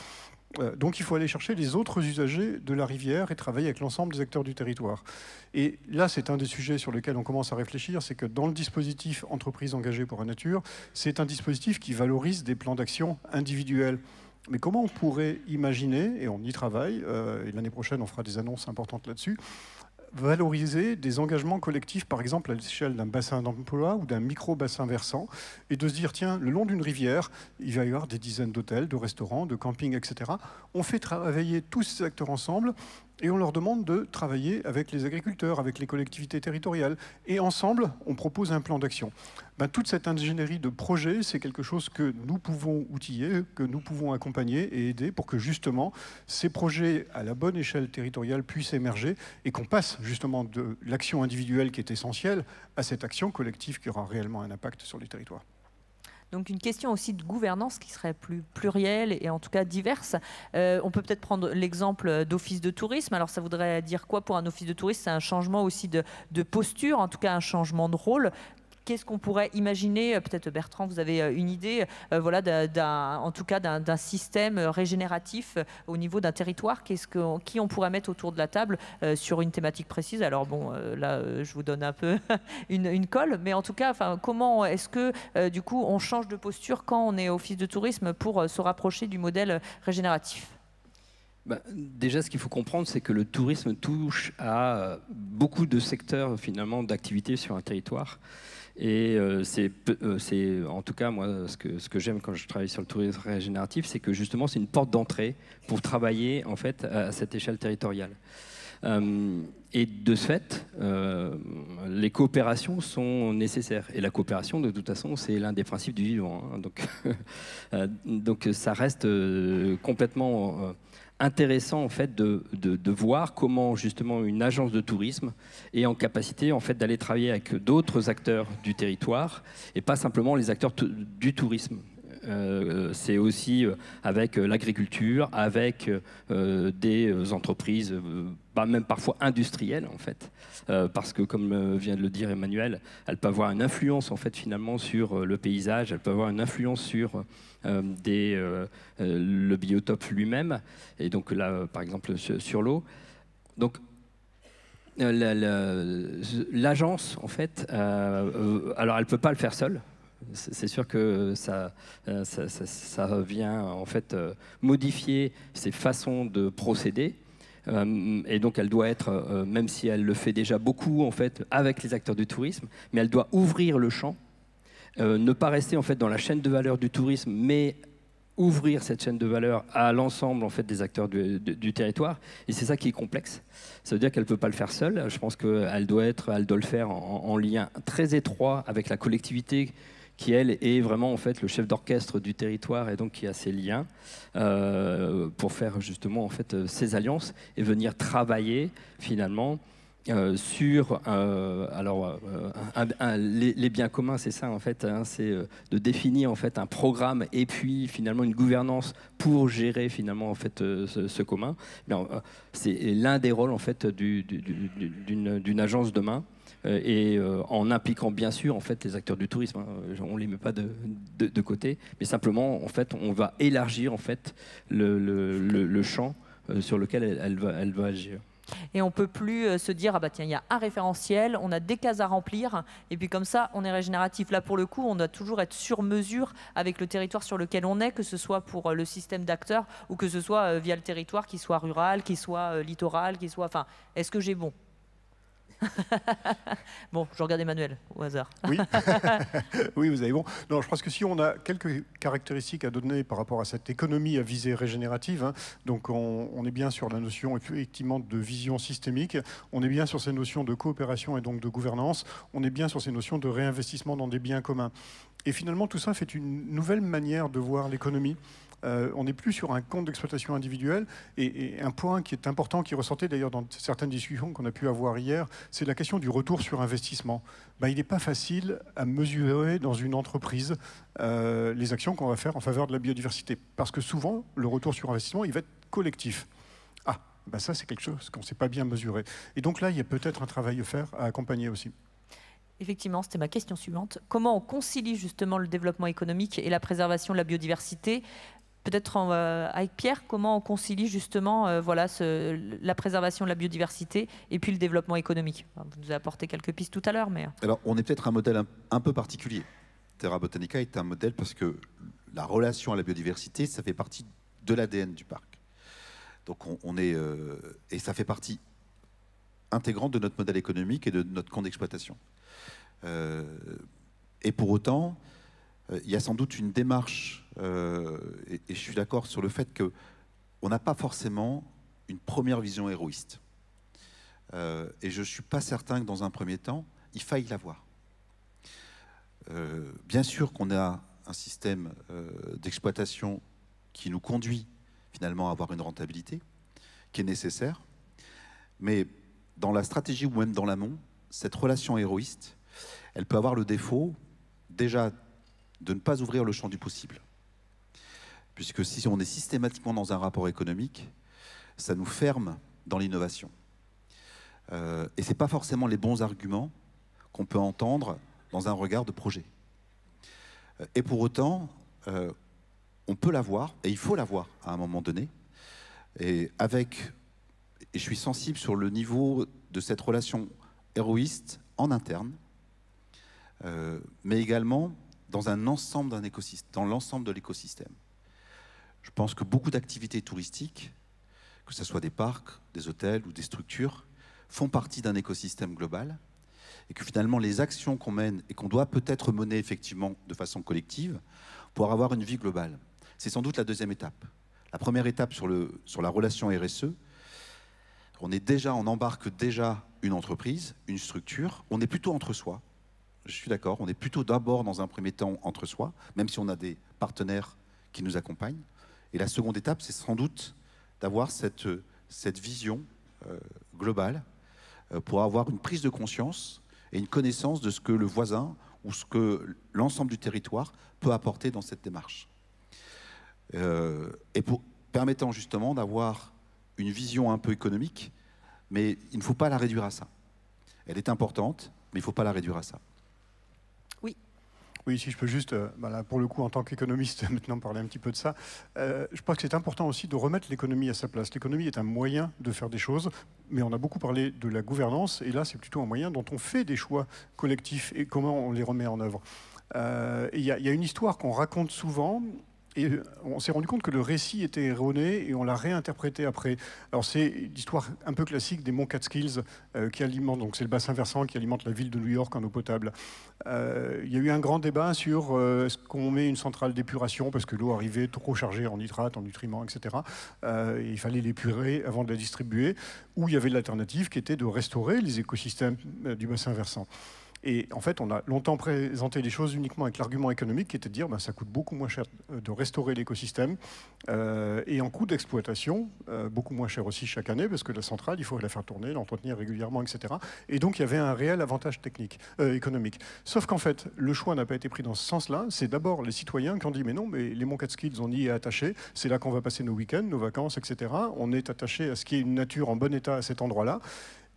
Donc, il faut aller chercher les autres usagers de la rivière et travailler avec l'ensemble des acteurs du territoire. Et là, c'est un des sujets sur lesquels on commence à réfléchir, c'est que dans le dispositif Entreprises engagées pour la nature, c'est un dispositif qui valorise des plans d'action individuels. Mais comment on pourrait imaginer, et on y travaille, et l'année prochaine on fera des annonces importantes là-dessus, valoriser des engagements collectifs, par exemple à l'échelle d'un bassin d'emploi ou d'un micro-bassin versant, et de se dire, tiens, le long d'une rivière, il va y avoir des dizaines d'hôtels, de restaurants, de campings, etc. On fait travailler tous ces acteurs ensemble, et on leur demande de travailler avec les agriculteurs, avec les collectivités territoriales. Et ensemble, on propose un plan d'action. Toute cette ingénierie de projets, c'est quelque chose que nous pouvons outiller, que nous pouvons accompagner et aider pour que justement ces projets à la bonne échelle territoriale puissent émerger et qu'on passe justement de l'action individuelle qui est essentielle à cette action collective qui aura réellement un impact sur les territoires. Donc une question aussi de gouvernance qui serait plus plurielle et en tout cas diverse. On peut peut-être prendre l'exemple d'office de tourisme. Alors ça voudrait dire quoi pour un office de tourisme? C'est un changement aussi de posture, en tout cas un changement de rôle. Qu'est-ce qu'on pourrait imaginer? Peut-être Bertrand, vous avez une idée, en tout cas d'un système régénératif au niveau d'un territoire. Qui on pourrait mettre autour de la table sur une thématique précise? Alors bon, là, je vous donne un peu une colle, mais en tout cas, comment est-ce que du coup on change de posture quand on est office de tourisme pour se rapprocher du modèle régénératif? Déjà, ce qu'il faut comprendre, c'est que le tourisme touche à beaucoup de secteurs finalement d'activité sur un territoire. Et c'est en tout cas moi ce que j'aime quand je travaille sur le tourisme régénératif, c'est que justement c'est une porte d'entrée pour travailler en fait à cette échelle territoriale. Et de ce fait, les coopérations sont nécessaires. Et la coopération, de toute façon, c'est l'un des principes du vivant. Donc ça reste complètement intéressant en fait de voir comment justement une agence de tourisme est en capacité en fait d'aller travailler avec d'autres acteurs du territoire et pas simplement les acteurs du tourisme. C'est aussi avec l'agriculture, avec des entreprises, même parfois industrielles en fait, parce que comme vient de le dire Emmanuel, elles peuvent avoir une influence en fait finalement sur le paysage, elles peuvent avoir une influence sur le biotope lui-même, et donc là par exemple sur l'eau. Donc l'agence en fait, alors elle peut pas le faire seule. C'est sûr que ça vient en fait modifier ses façons de procéder, et donc elle doit être, même si elle le fait déjà beaucoup en fait avec les acteurs du tourisme, mais elle doit ouvrir le champ, ne pas rester en fait dans la chaîne de valeur du tourisme, mais ouvrir cette chaîne de valeur à l'ensemble en fait des acteurs du territoire. Et c'est ça qui est complexe. Ça veut dire qu'elle ne peut pas le faire seule. Je pense qu'elle doit le faire en lien très étroit avec la collectivité qui, elle, est vraiment en fait le chef d'orchestre du territoire et donc qui a ces liens pour faire justement en fait ces alliances et venir travailler finalement sur les biens communs, c'est ça en fait, hein, c'est de définir en fait un programme et puis finalement une gouvernance pour gérer finalement en fait ce commun. C'est l'un des rôles en fait d'une agence demain. En impliquant bien sûr en fait les acteurs du tourisme, hein. On les met pas de côté, mais simplement en fait on va élargir en fait le champ sur lequel elle va agir. Et on ne peut plus se dire, ah bah tiens, il y a un référentiel, on a des cases à remplir, et puis comme ça, on est régénératif. Là, pour le coup, on doit toujours être sur mesure avec le territoire sur lequel on est, que ce soit pour le système d'acteurs ou que ce soit via le territoire, qu'il soit rural, qu'il soit littoral, qu'il soit... Enfin, est-ce que j'ai bon? Bon, je regarde Emmanuel, au hasard. Oui, oui, vous avez bon. Non, je pense que si on a quelques caractéristiques à donner par rapport à cette économie à visée régénérative, hein, donc on est bien sur la notion effectivement de vision systémique, on est bien sur ces notions de coopération et donc de gouvernance, on est bien sur ces notions de réinvestissement dans des biens communs. Et finalement, tout ça fait une nouvelle manière de voir l'économie. On n'est plus sur un compte d'exploitation individuel. Et un point qui est important, qui ressortait d'ailleurs dans certaines discussions qu'on a pu avoir hier, c'est la question du retour sur investissement. Il n'est pas facile à mesurer dans une entreprise les actions qu'on va faire en faveur de la biodiversité. Parce que souvent, le retour sur investissement, il va être collectif. Ça, c'est quelque chose qu'on ne sait pas bien mesurer. Et donc là, il y a peut-être un travail à faire, à accompagner aussi. Effectivement, c'était ma question suivante. Comment on concilie justement le développement économique et la préservation de la biodiversité? Peut-être avec Pierre, comment on concilie justement la préservation de la biodiversité et puis le développement économique? Vous nous avez apporté quelques pistes tout à l'heure, mais... Alors, on est peut-être un modèle un peu particulier. Terra Botanica est un modèle parce que la relation à la biodiversité, ça fait partie de l'ADN du parc. Donc, et ça fait partie intégrante de notre modèle économique et de notre compte d'exploitation. Et pour autant, il y a sans doute une démarche, et je suis d'accord sur le fait qu'on n'a pas forcément une première vision héroïste. Et je ne suis pas certain que dans un premier temps, il faille l'avoir. Bien sûr qu'on a un système d'exploitation qui nous conduit finalement à avoir une rentabilité, qui est nécessaire, mais dans la stratégie ou même dans l'amont, cette relation héroïste, elle peut avoir le défaut, déjà, de ne pas ouvrir le champ du possible. Puisque si on est systématiquement dans un rapport économique, ça nous ferme dans l'innovation. Et ce n'est pas forcément les bons arguments qu'on peut entendre dans un regard de projet. Et pour autant, on peut l'avoir, et il faut l'avoir à un moment donné. Et je suis sensible sur le niveau de cette relation héroïste en interne, mais également dans un ensemble d'un écosystème, dans l'ensemble de l'écosystème. Je pense que beaucoup d'activités touristiques, que ce soit des parcs, des hôtels ou des structures, font partie d'un écosystème global, et que finalement les actions qu'on mène et qu'on doit peut-être mener effectivement de façon collective pour avoir une vie globale, c'est sans doute la deuxième étape. La première étape sur la relation RSE, on embarque déjà une entreprise, une structure, on est plutôt entre soi. Je suis d'accord, on est plutôt d'abord dans un premier temps entre soi, même si on a des partenaires qui nous accompagnent. Et la seconde étape, c'est sans doute d'avoir cette vision globale pour avoir une prise de conscience et une connaissance de ce que le voisin ou ce que l'ensemble du territoire peut apporter dans cette démarche. Et permettant justement d'avoir une vision un peu économique, mais il ne faut pas la réduire à ça. Elle est importante, mais il ne faut pas la réduire à ça. Oui, si je peux juste, pour le coup, en tant qu'économiste, maintenant parler un petit peu de ça, je pense que c'est important aussi de remettre l'économie à sa place. L'économie est un moyen de faire des choses, mais on a beaucoup parlé de la gouvernance, et là, c'est plutôt un moyen dont on fait des choix collectifs et comment on les remet en œuvre. Il y a une histoire qu'on raconte souvent, et on s'est rendu compte que le récit était erroné et on l'a réinterprété après. Alors c'est l'histoire un peu classique des monts Catskills qui alimentent, donc c'est le bassin versant qui alimente la ville de New York en eau potable. Il y a eu un grand débat sur est-ce qu'on met une centrale d'épuration parce que l'eau arrivait trop chargée en nitrates, en nutriments, etc. Et il fallait l'épurer avant de la distribuer. Ou il y avait l'alternative qui était de restaurer les écosystèmes du bassin versant. Et en fait, on a longtemps présenté les choses uniquement avec l'argument économique qui était de dire ça coûte beaucoup moins cher de restaurer l'écosystème et en coût d'exploitation, beaucoup moins cher aussi chaque année parce que la centrale, il faut la faire tourner, l'entretenir régulièrement, etc. Et donc, il y avait un réel avantage économique. Sauf qu'en fait, le choix n'a pas été pris dans ce sens-là. C'est d'abord les citoyens qui ont dit mais non, mais les monts Catskills, on y est attaché. C'est là qu'on va passer nos week-ends, nos vacances, etc. On est attaché à ce qui est une nature en bon état à cet endroit-là.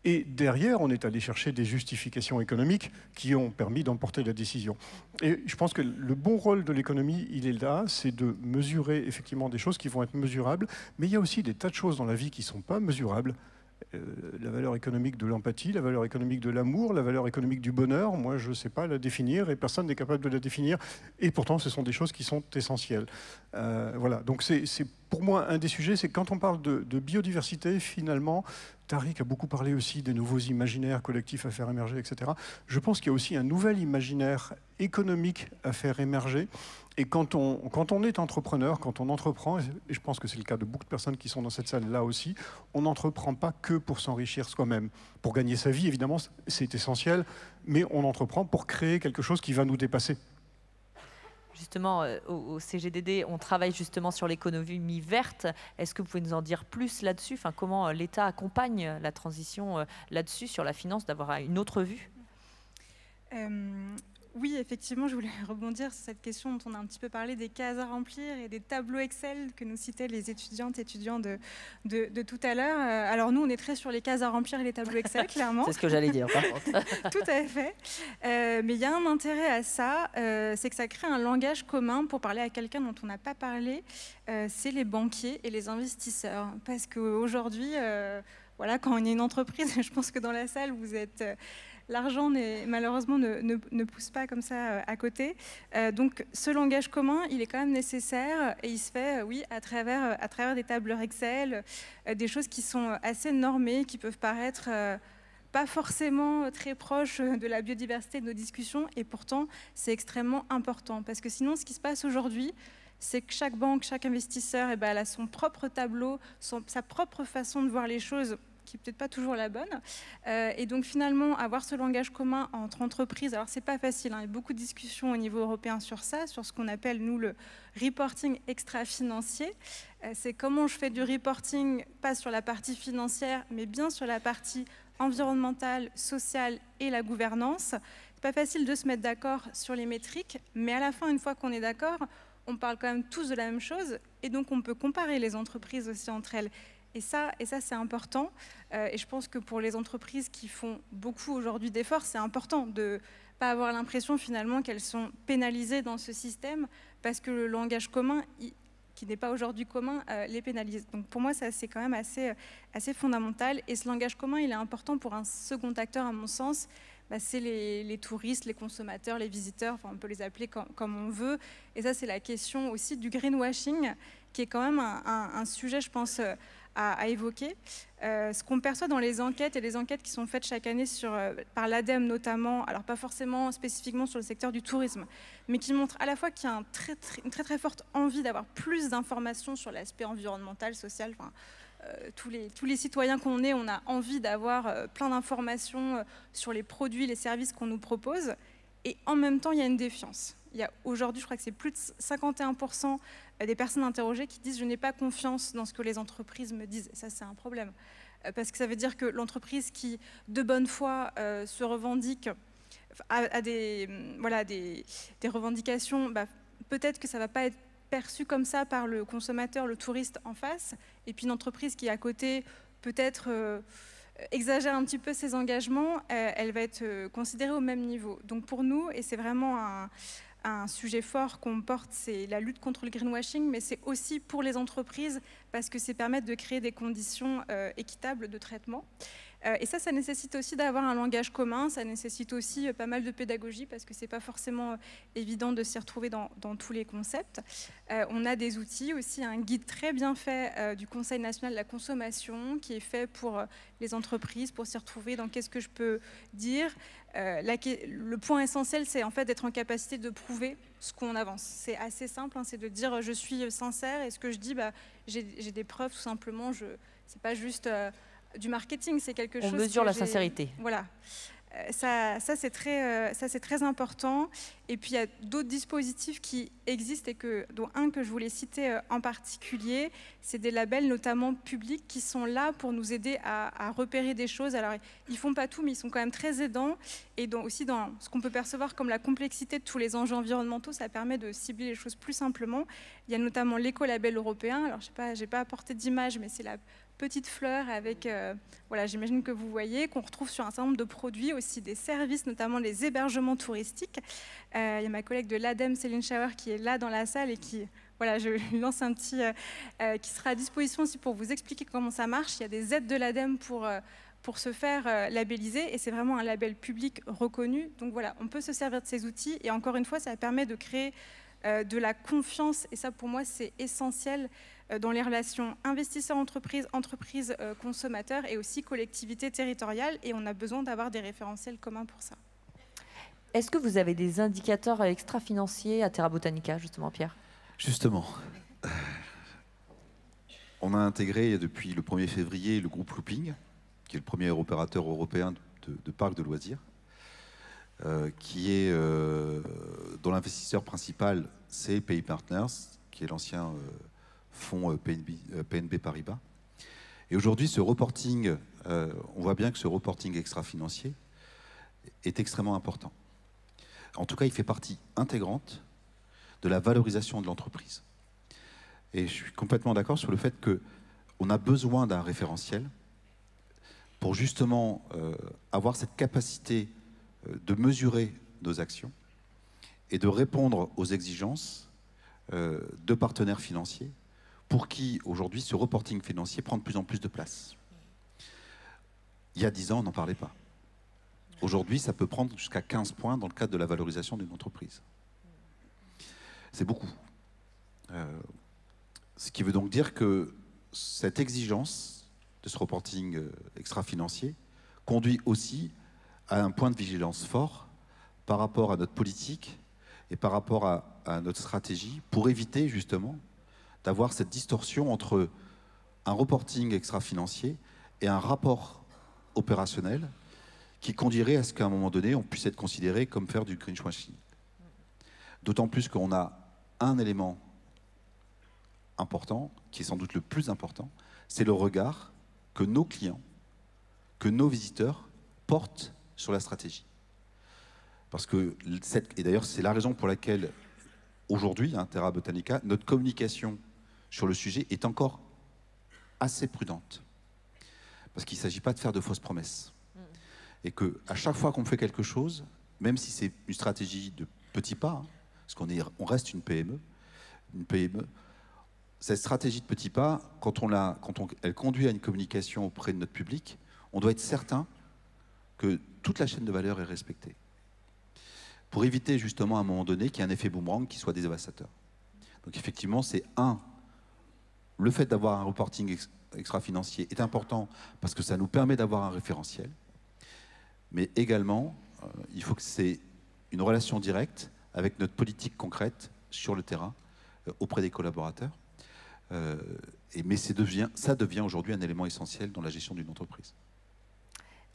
Et derrière, on est allé chercher des justifications économiques qui ont permis d'emporter la décision. Et je pense que le bon rôle de l'économie, il est là, c'est de mesurer effectivement des choses qui vont être mesurables, mais il y a aussi des tas de choses dans la vie qui ne sont pas mesurables. La valeur économique de l'empathie, la valeur économique de l'amour, la valeur économique du bonheur, moi je ne sais pas la définir et personne n'est capable de la définir. Et pourtant, ce sont des choses qui sont essentielles. Voilà, donc c'est pour moi un des sujets, c'est quand on parle de biodiversité, finalement, Tariq a beaucoup parlé aussi des nouveaux imaginaires collectifs à faire émerger, etc. Je pense qu'il y a aussi un nouvel imaginaire économique à faire émerger. Et quand on est entrepreneur, quand on entreprend, et je pense que c'est le cas de beaucoup de personnes qui sont dans cette salle-là aussi, on n'entreprend pas que pour s'enrichir soi-même. Pour gagner sa vie, évidemment, c'est essentiel, mais on entreprend pour créer quelque chose qui va nous dépasser. Justement, au CGDD, on travaille justement sur l'économie verte. Est-ce que vous pouvez nous en dire plus là-dessus? Enfin, comment l'État accompagne la transition là-dessus, sur la finance, d'avoir une autre vue? Oui, effectivement, je voulais rebondir sur cette question dont on a un petit peu parlé, des cases à remplir et des tableaux Excel que nous citaient les étudiants de tout à l'heure. Alors nous, on est très sur les cases à remplir et les tableaux Excel, clairement. C'est ce que j'allais dire, par contre. Tout à fait. Mais il y a un intérêt à ça, c'est que ça crée un langage commun pour parler à quelqu'un dont on n'a pas parlé, c'est les banquiers et les investisseurs. Parce qu'aujourd'hui, voilà, quand on est une entreprise, je pense que dans la salle, vous êtes... L'argent, malheureusement, ne pousse pas comme ça à côté. Donc, ce langage commun, il est quand même nécessaire et il se fait, oui, à travers des tableurs Excel, des choses qui sont assez normées, qui peuvent paraître pas forcément très proches de la biodiversité de nos discussions. Et pourtant, c'est extrêmement important. Parce que sinon, ce qui se passe aujourd'hui, c'est que chaque banque, chaque investisseur, elle a son propre tableau, sa propre façon de voir les choses, qui n'est peut-être pas toujours la bonne. Et donc finalement, avoir ce langage commun entre entreprises, alors c'est pas facile, hein, il y a beaucoup de discussions au niveau européen sur ça, sur ce qu'on appelle, nous, le reporting extra-financier. C'est comment je fais du reporting, pas sur la partie financière, mais bien sur la partie environnementale, sociale et la gouvernance. C'est pas facile de se mettre d'accord sur les métriques, mais à la fin, une fois qu'on est d'accord, on parle quand même tous de la même chose, et donc on peut comparer les entreprises aussi entre elles. Et ça c'est important. Et je pense que pour les entreprises qui font beaucoup aujourd'hui d'efforts, c'est important de ne pas avoir l'impression finalement qu'elles sont pénalisées dans ce système parce que le langage commun, qui n'est pas aujourd'hui commun, les pénalise. Donc pour moi, ça c'est quand même assez fondamental. Et ce langage commun, il est important pour un second acteur, à mon sens. C'est les touristes, les consommateurs, les visiteurs, enfin, on peut les appeler comme on veut. Et ça, c'est la question aussi du greenwashing, qui est quand même un sujet, je pense, à évoquer. Ce qu'on perçoit dans les enquêtes, et les enquêtes qui sont faites chaque année par l'ADEME notamment, alors pas forcément spécifiquement sur le secteur du tourisme, mais qui montrent à la fois qu'il y a une très forte envie d'avoir plus d'informations sur l'aspect environnemental, social, enfin, tous les citoyens qu'on est, on a envie d'avoir plein d'informations sur les produits, les services qu'on nous propose, et en même temps, il y a une défiance. Il y a aujourd'hui, je crois que c'est plus de 51% des personnes interrogées qui disent « je n'ai pas confiance dans ce que les entreprises me disent ». Ça, c'est un problème. Parce que ça veut dire que l'entreprise qui, de bonne foi, se revendique à des revendications, peut-être que ça ne va pas être perçu comme ça par le consommateur, le touriste en face. Et puis une entreprise qui, à côté, peut-être exagère un petit peu ses engagements, elle va être considérée au même niveau. Donc pour nous, et c'est vraiment un sujet fort qu'on porte, c'est la lutte contre le greenwashing, mais c'est aussi pour les entreprises parce que c'est permettre de créer des conditions équitables de traitement. Et ça nécessite aussi d'avoir un langage commun, ça nécessite aussi pas mal de pédagogie parce que c'est pas forcément évident de s'y retrouver dans tous les concepts. On a des outils aussi, un guide très bien fait du Conseil national de la consommation qui est fait pour les entreprises, pour s'y retrouver dans qu'est-ce que je peux dire. Le point essentiel, c'est en fait d'être en capacité de prouver ce qu'on avance. C'est assez simple, hein, c'est de dire je suis sincère et ce que je dis, j'ai des preuves tout simplement. C'est pas juste du marketing, c'est quelque chose. On mesure la sincérité. Voilà. Ça c'est très important. Et puis il y a d'autres dispositifs qui existent, dont un que je voulais citer en particulier, c'est des labels notamment publics qui sont là pour nous aider à repérer des choses. Alors ils ne font pas tout, mais ils sont quand même très aidants. Et aussi dans ce qu'on peut percevoir comme la complexité de tous les enjeux environnementaux, ça permet de cibler les choses plus simplement. Il y a notamment l'écolabel européen. Alors je n'ai pas apporté d'image, mais c'est la petite fleur avec, voilà, j'imagine que vous voyez, qu'on retrouve sur un certain nombre de produits, aussi des services, notamment les hébergements touristiques. Il y a ma collègue de l'ADEME, Céline Schauer, qui est là dans la salle et qui, voilà, je lui lance un petit, qui sera à disposition aussi pour vous expliquer comment ça marche. Il y a des aides de l'ADEME pour se faire labelliser, et c'est vraiment un label public reconnu. Donc voilà, on peut se servir de ces outils, et encore une fois, ça permet de créer de la confiance, et ça pour moi c'est essentiel dans les relations investisseurs-entreprises, entreprises-consommateurs et aussi collectivités territoriales, et on a besoin d'avoir des référentiels communs pour ça. Est-ce que vous avez des indicateurs extra-financiers à Terra Botanica, justement, Pierre? Justement, on a intégré depuis le 1er février le groupe Looping, qui est le premier opérateur européen de parcs de loisirs, dont l'investisseur principal, c'est Pay Partners, qui est l'ancien fonds PNB Paribas. Et aujourd'hui, ce reporting, on voit bien que ce reporting extra-financier est extrêmement important. En tout cas, il fait partie intégrante de la valorisation de l'entreprise. Et je suis complètement d'accord sur le fait qu'on a besoin d'un référentiel pour justement avoir cette capacité de mesurer nos actions et de répondre aux exigences de partenaires financiers pour qui, aujourd'hui, ce reporting financier prend de plus en plus de place. Il y a 10 ans, on n'en parlait pas. Aujourd'hui, ça peut prendre jusqu'à 15 points dans le cadre de la valorisation d'une entreprise. C'est beaucoup. Ce qui veut donc dire que cette exigence de ce reporting extra-financier conduit aussi à un point de vigilance fort par rapport à notre politique et par rapport à notre stratégie pour éviter justement d'avoir cette distorsion entre un reporting extra-financier et un rapport opérationnel qui conduirait à ce qu'à un moment donné, on puisse être considéré comme faire du greenwashing. D'autant plus qu'on a un élément important, qui est sans doute le plus important, c'est le regard que nos clients, que nos visiteurs portent sur la stratégie. Parce que, et d'ailleurs c'est la raison pour laquelle aujourd'hui, Terra Botanica, notre communication sur le sujet est encore assez prudente. Parce qu'il ne s'agit pas de faire de fausses promesses. Et qu'à chaque fois qu'on fait quelque chose, même si c'est une stratégie de petits pas, parce qu'on reste une PME, cette stratégie de petits pas, quand elle conduit à une communication auprès de notre public, on doit être certain que toute la chaîne de valeur est respectée. Pour éviter justement à un moment donné qu'il y ait un effet boomerang qui soit dévastateur. Donc effectivement, c'est le fait d'avoir un reporting extra-financier est important parce que ça nous permet d'avoir un référentiel. Mais également, il faut que c'est une relation directe avec notre politique concrète sur le terrain, auprès des collaborateurs. Mais ça devient aujourd'hui un élément essentiel dans la gestion d'une entreprise.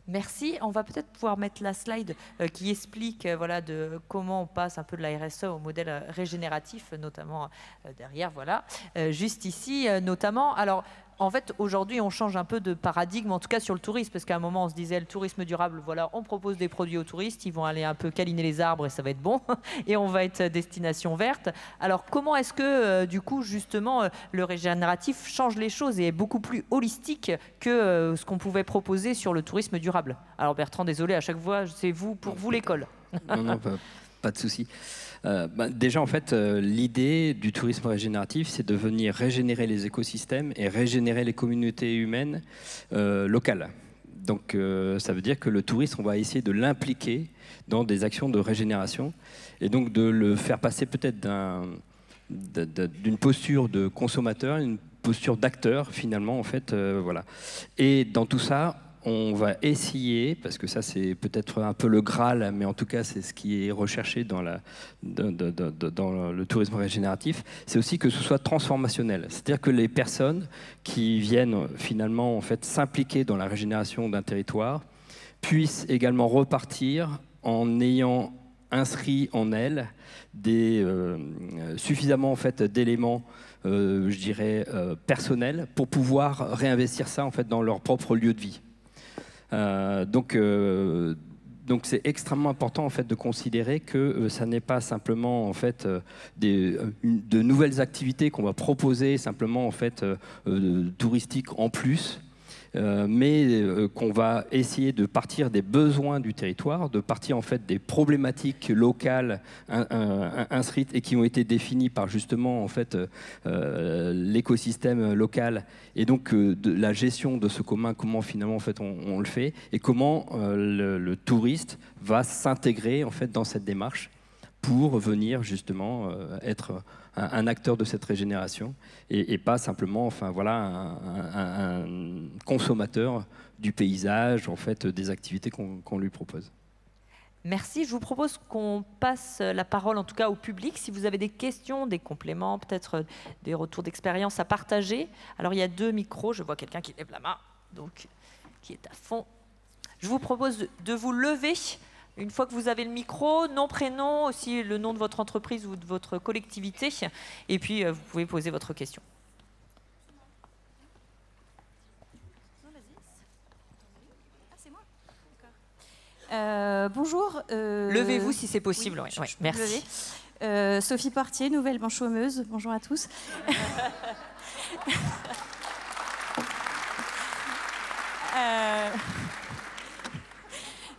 Merci. On va peut-être pouvoir mettre la slide qui explique voilà, de comment on passe un peu de la RSE au modèle régénératif, notamment derrière, voilà, juste ici, notamment. Alors, en fait, aujourd'hui, on change un peu de paradigme, en tout cas sur le tourisme, parce qu'à un moment, on se disait, le tourisme durable, voilà, on propose des produits aux touristes, ils vont aller un peu câliner les arbres et ça va être bon, et on va être destination verte. Alors, comment est-ce que, du coup, justement, le régénératif change les choses et est beaucoup plus holistique que ce qu'on pouvait proposer sur le tourisme durable? Alors, Bertrand, désolé, à chaque fois, c'est pour vous l'école. Non, pas de souci. Déjà, en fait, l'idée du tourisme régénératif, c'est de venir régénérer les écosystèmes et régénérer les communautés humaines locales. Donc, ça veut dire que le tourisme, on va essayer de l'impliquer dans des actions de régénération et donc de le faire passer peut-être d'une posture de consommateur, une posture d'acteur, finalement, en fait, voilà. Et dans tout ça, on va essayer, parce que ça c'est peut-être un peu le Graal, mais en tout cas c'est ce qui est recherché dans le tourisme régénératif, c'est aussi que ce soit transformationnel. C'est-à-dire que les personnes qui viennent finalement en fait, s'impliquer dans la régénération d'un territoire puisse également repartir en ayant inscrit en elle suffisamment en fait, d'éléments, je dirais, personnels pour pouvoir réinvestir ça en fait, dans leur propre lieu de vie. Donc c'est extrêmement important en fait, de considérer que ça n'est pas simplement en fait, de nouvelles activités qu'on va proposer simplement en fait, touristiques en plus, mais qu'on va essayer de partir des besoins du territoire, de partir en fait des problématiques locales inscrites et qui ont été définies par justement en fait l'écosystème local et donc de la gestion de ce commun, comment finalement en fait on le fait et comment le touriste va s'intégrer en fait dans cette démarche pour venir justement être un acteur de cette régénération et pas simplement enfin, voilà, un consommateur du paysage, en fait, des activités qu'on lui propose. Merci. Je vous propose qu'on passe la parole en tout cas au public. Si vous avez des questions, des compléments, peut-être des retours d'expérience à partager. Alors il y a 2 micros, je vois quelqu'un qui lève la main, donc qui est à fond. Je vous propose de vous lever. Une fois que vous avez le micro, nom, prénom, aussi le nom de votre entreprise ou de votre collectivité. Et puis, vous pouvez poser votre question. Bonjour. Levez-vous si c'est possible. Oui, ouais, merci. Sophie Portier, nouvellement chômeuse. Bonjour à tous.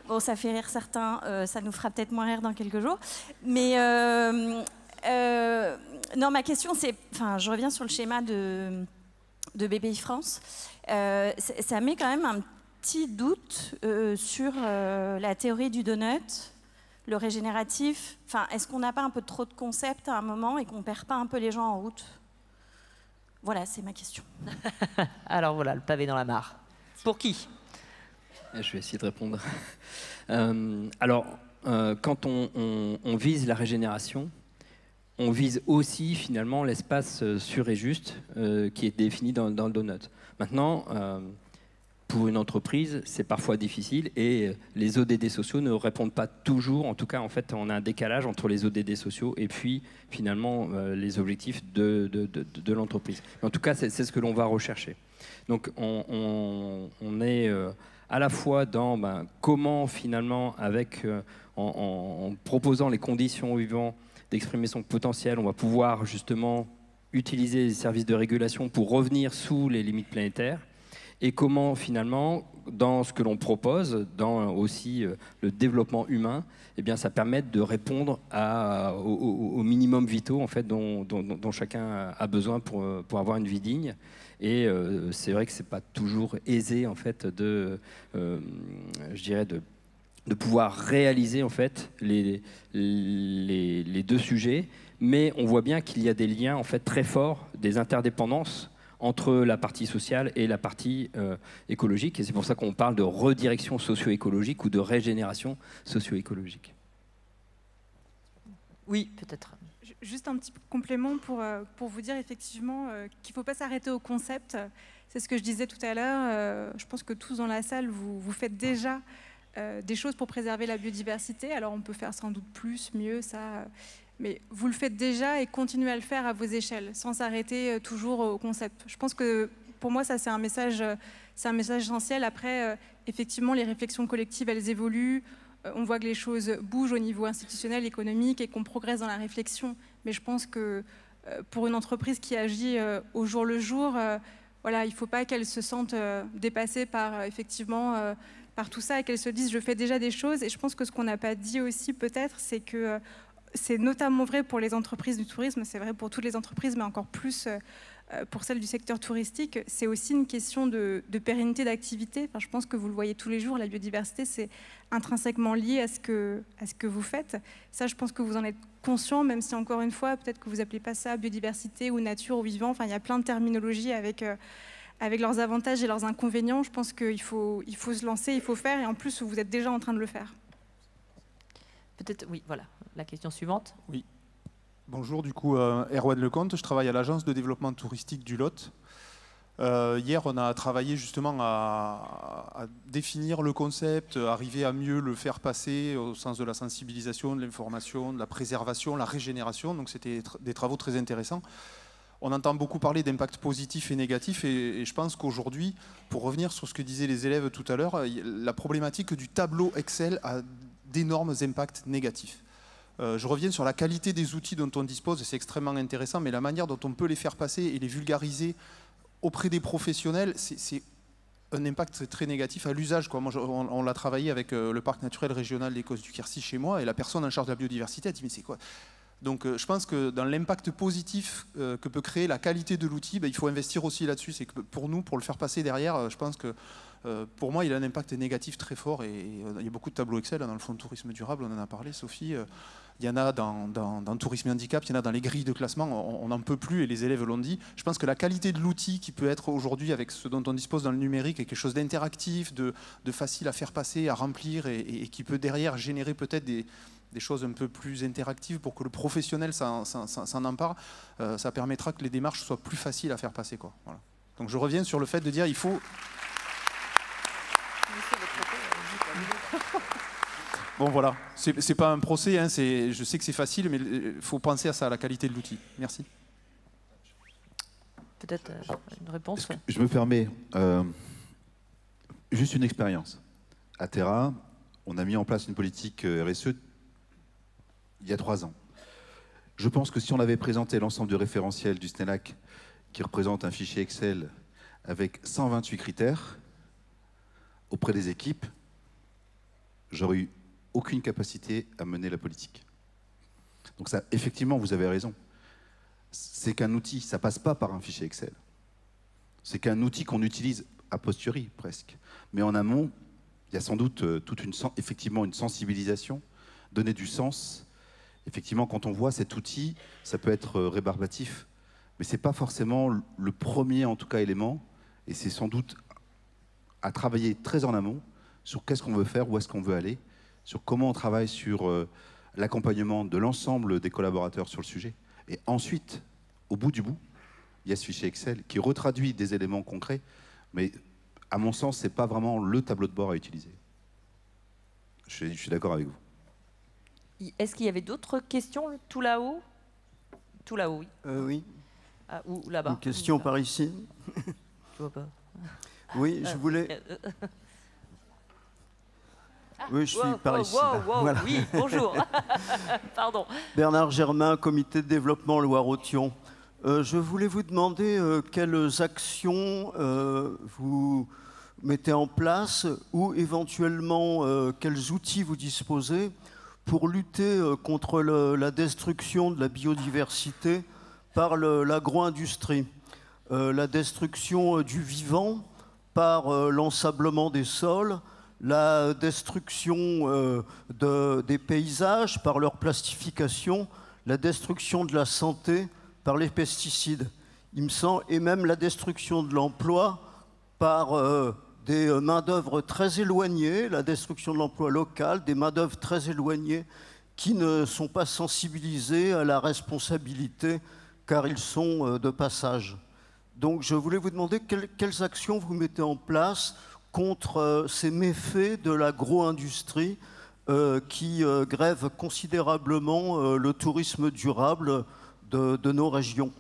Bon, ça fait rire certains, ça nous fera peut-être moins rire dans quelques jours. Mais non, ma question, c'est... Enfin, je reviens sur le schéma de BPIFrance. Ça met quand même un petit doute sur la théorie du donut, le régénératif. Enfin, est-ce qu'on n'a pas un peu trop de concepts à un moment et qu'on ne perd pas un peu les gens en route? Voilà, c'est ma question. Alors voilà, le pavé dans la mare. Pour qui? Je vais essayer de répondre. Quand on vise la régénération, on vise aussi finalement l'espace sûr et juste qui est défini dans le donut. Maintenant, pour une entreprise, c'est parfois difficile et les ODD sociaux ne répondent pas toujours. En tout cas, en fait, on a un décalage entre les ODD sociaux et puis finalement les objectifs de l'entreprise. En tout cas, c'est ce que l'on va rechercher. Donc, on est à la fois dans comment finalement, en proposant les conditions aux vivants d'exprimer son potentiel, on va pouvoir justement utiliser les services de régulation pour revenir sous les limites planétaires, et comment finalement, dans ce que l'on propose, dans aussi le développement humain, eh bien, ça permet de répondre aux minimums vitaux en fait, dont chacun a besoin pour avoir une vie digne. Et c'est vrai que c'est pas toujours aisé en fait de pouvoir réaliser en fait les 2 sujets, mais on voit bien qu'il y a des liens en fait très forts, des interdépendances entre la partie sociale et la partie écologique, et c'est pour ça qu'on parle de redirection socio-écologique ou de régénération socio-écologique. Oui, peut-être. Juste un petit complément pour vous dire effectivement qu'il ne faut pas s'arrêter au concept. C'est ce que je disais tout à l'heure. Je pense que tous dans la salle, vous faites déjà des choses pour préserver la biodiversité. Alors on peut faire sans doute plus, mieux, ça... Mais vous le faites déjà et continuez à le faire à vos échelles, sans s'arrêter toujours au concept. Je pense que pour moi, ça c'est un message essentiel. Après, effectivement, les réflexions collectives, elles évoluent. On voit que les choses bougent au niveau institutionnel, économique et qu'on progresse dans la réflexion. Mais je pense que pour une entreprise qui agit au jour le jour, voilà, il ne faut pas qu'elle se sente dépassée par, effectivement, par tout ça et qu'elle se dise « je fais déjà des choses ». Et je pense que ce qu'on n'a pas dit aussi peut-être, c'est que c'est notamment vrai pour les entreprises du tourisme, c'est vrai pour toutes les entreprises, mais encore plus pour celles du secteur touristique. C'est aussi une question de pérennité d'activité. Enfin, je pense que vous le voyez tous les jours, la biodiversité, c'est intrinsèquement lié à ce que vous faites. Ça, je pense que vous en êtes conscient, même si, encore une fois, peut-être que vous n'appelez pas ça biodiversité ou nature ou vivant. Enfin, il y a plein de terminologies avec leurs avantages et leurs inconvénients. Je pense qu'il faut se lancer, il faut faire, et en plus, vous êtes déjà en train de le faire. Peut-être, oui, voilà. La question suivante. Oui. Bonjour, du coup, Erwan Lecomte, je travaille à l'agence de développement touristique du Lot. Hier, on a travaillé justement à définir le concept, arriver à mieux le faire passer au sens de la sensibilisation, de l'information, de la préservation, la régénération. Donc c'était des travaux très intéressants. On entend beaucoup parler d'impact positif et négatif et je pense qu'aujourd'hui, pour revenir sur ce que disaient les élèves tout à l'heure, la problématique du tableau Excel a d'énormes impacts négatifs. Je reviens sur la qualité des outils dont on dispose, c'est extrêmement intéressant, mais la manière dont on peut les faire passer et les vulgariser auprès des professionnels, c'est un impact très négatif à l'usage. On l'a travaillé avec le parc naturel régional des Causses du Quercy chez moi, et la personne en charge de la biodiversité a dit « mais c'est quoi ?» Donc je pense que dans l'impact positif que peut créer la qualité de l'outil, il faut investir aussi là-dessus. C'est que pour nous, pour le faire passer derrière, je pense que pour moi, il a un impact négatif très fort. Et il y a beaucoup de tableaux Excel dans le fonds de tourisme durable, on en a parlé, Sophie. Il y en a dans Tourisme et Handicap, il y en a dans les grilles de classement, on n'en peut plus et les élèves l'ont dit. Je pense que la qualité de l'outil qui peut être aujourd'hui avec ce dont on dispose dans le numérique est quelque chose d'interactif, de facile à faire passer, à remplir et qui peut derrière générer peut-être des choses un peu plus interactives pour que le professionnel s'en empare, ça permettra que les démarches soient plus faciles à faire passer, quoi. Voilà. Donc je reviens sur le fait de dire il faut... Bon voilà, c'est pas un procès, hein, je sais que c'est facile, mais il faut penser à ça, à la qualité de l'outil. Merci. Peut-être une réponse. Je me permets juste une expérience. À Terra, on a mis en place une politique RSE il y a 3 ans. Je pense que si on avait présenté l'ensemble du référentiel du SNELAC, qui représente un fichier Excel avec 128 critères, auprès des équipes, j'aurais eu aucune capacité à mener la politique. Donc ça, effectivement, vous avez raison. C'est qu'un outil, ça passe pas par un fichier Excel. C'est qu'un outil qu'on utilise a posteriori, presque. Mais en amont, il y a sans doute effectivement une sensibilisation, donner du sens. Effectivement, quand on voit cet outil, ça peut être rébarbatif, mais c'est pas forcément le premier, en tout cas, élément, et c'est sans doute à travailler très en amont sur qu'est-ce qu'on veut faire, où est-ce qu'on veut aller, sur comment on travaille sur l'accompagnement de l'ensemble des collaborateurs sur le sujet. Et ensuite, au bout du bout, il y a ce fichier Excel qui retraduit des éléments concrets, mais à mon sens, ce n'est pas vraiment le tableau de bord à utiliser. Je suis d'accord avec vous. Est-ce qu'il y avait d'autres questions tout là-haut? Tout là-haut, oui. Oui. Ah, ou là-bas. Une question par ici. Je vois pas. Oui, je voulais... Oui, je suis par ici. Voilà. Oui, bonjour. Pardon. Bernard Germain, Comité de développement Loire-Othion. Je voulais vous demander quelles actions vous mettez en place ou éventuellement quels outils vous disposez pour lutter contre la destruction de la biodiversité par l'agro-industrie. La destruction du vivant par l'ensablement des sols, la destruction des paysages par leur plastification, la destruction de la santé par les pesticides, il me semble, et même la destruction de l'emploi par des main-d'œuvre très éloignées, la destruction de l'emploi local, des main-d'œuvre très éloignées qui ne sont pas sensibilisés à la responsabilité car ils sont de passage. Donc je voulais vous demander quelles actions vous mettez en place contre ces méfaits de l'agro-industrie qui grèvent considérablement le tourisme durable de nos régions.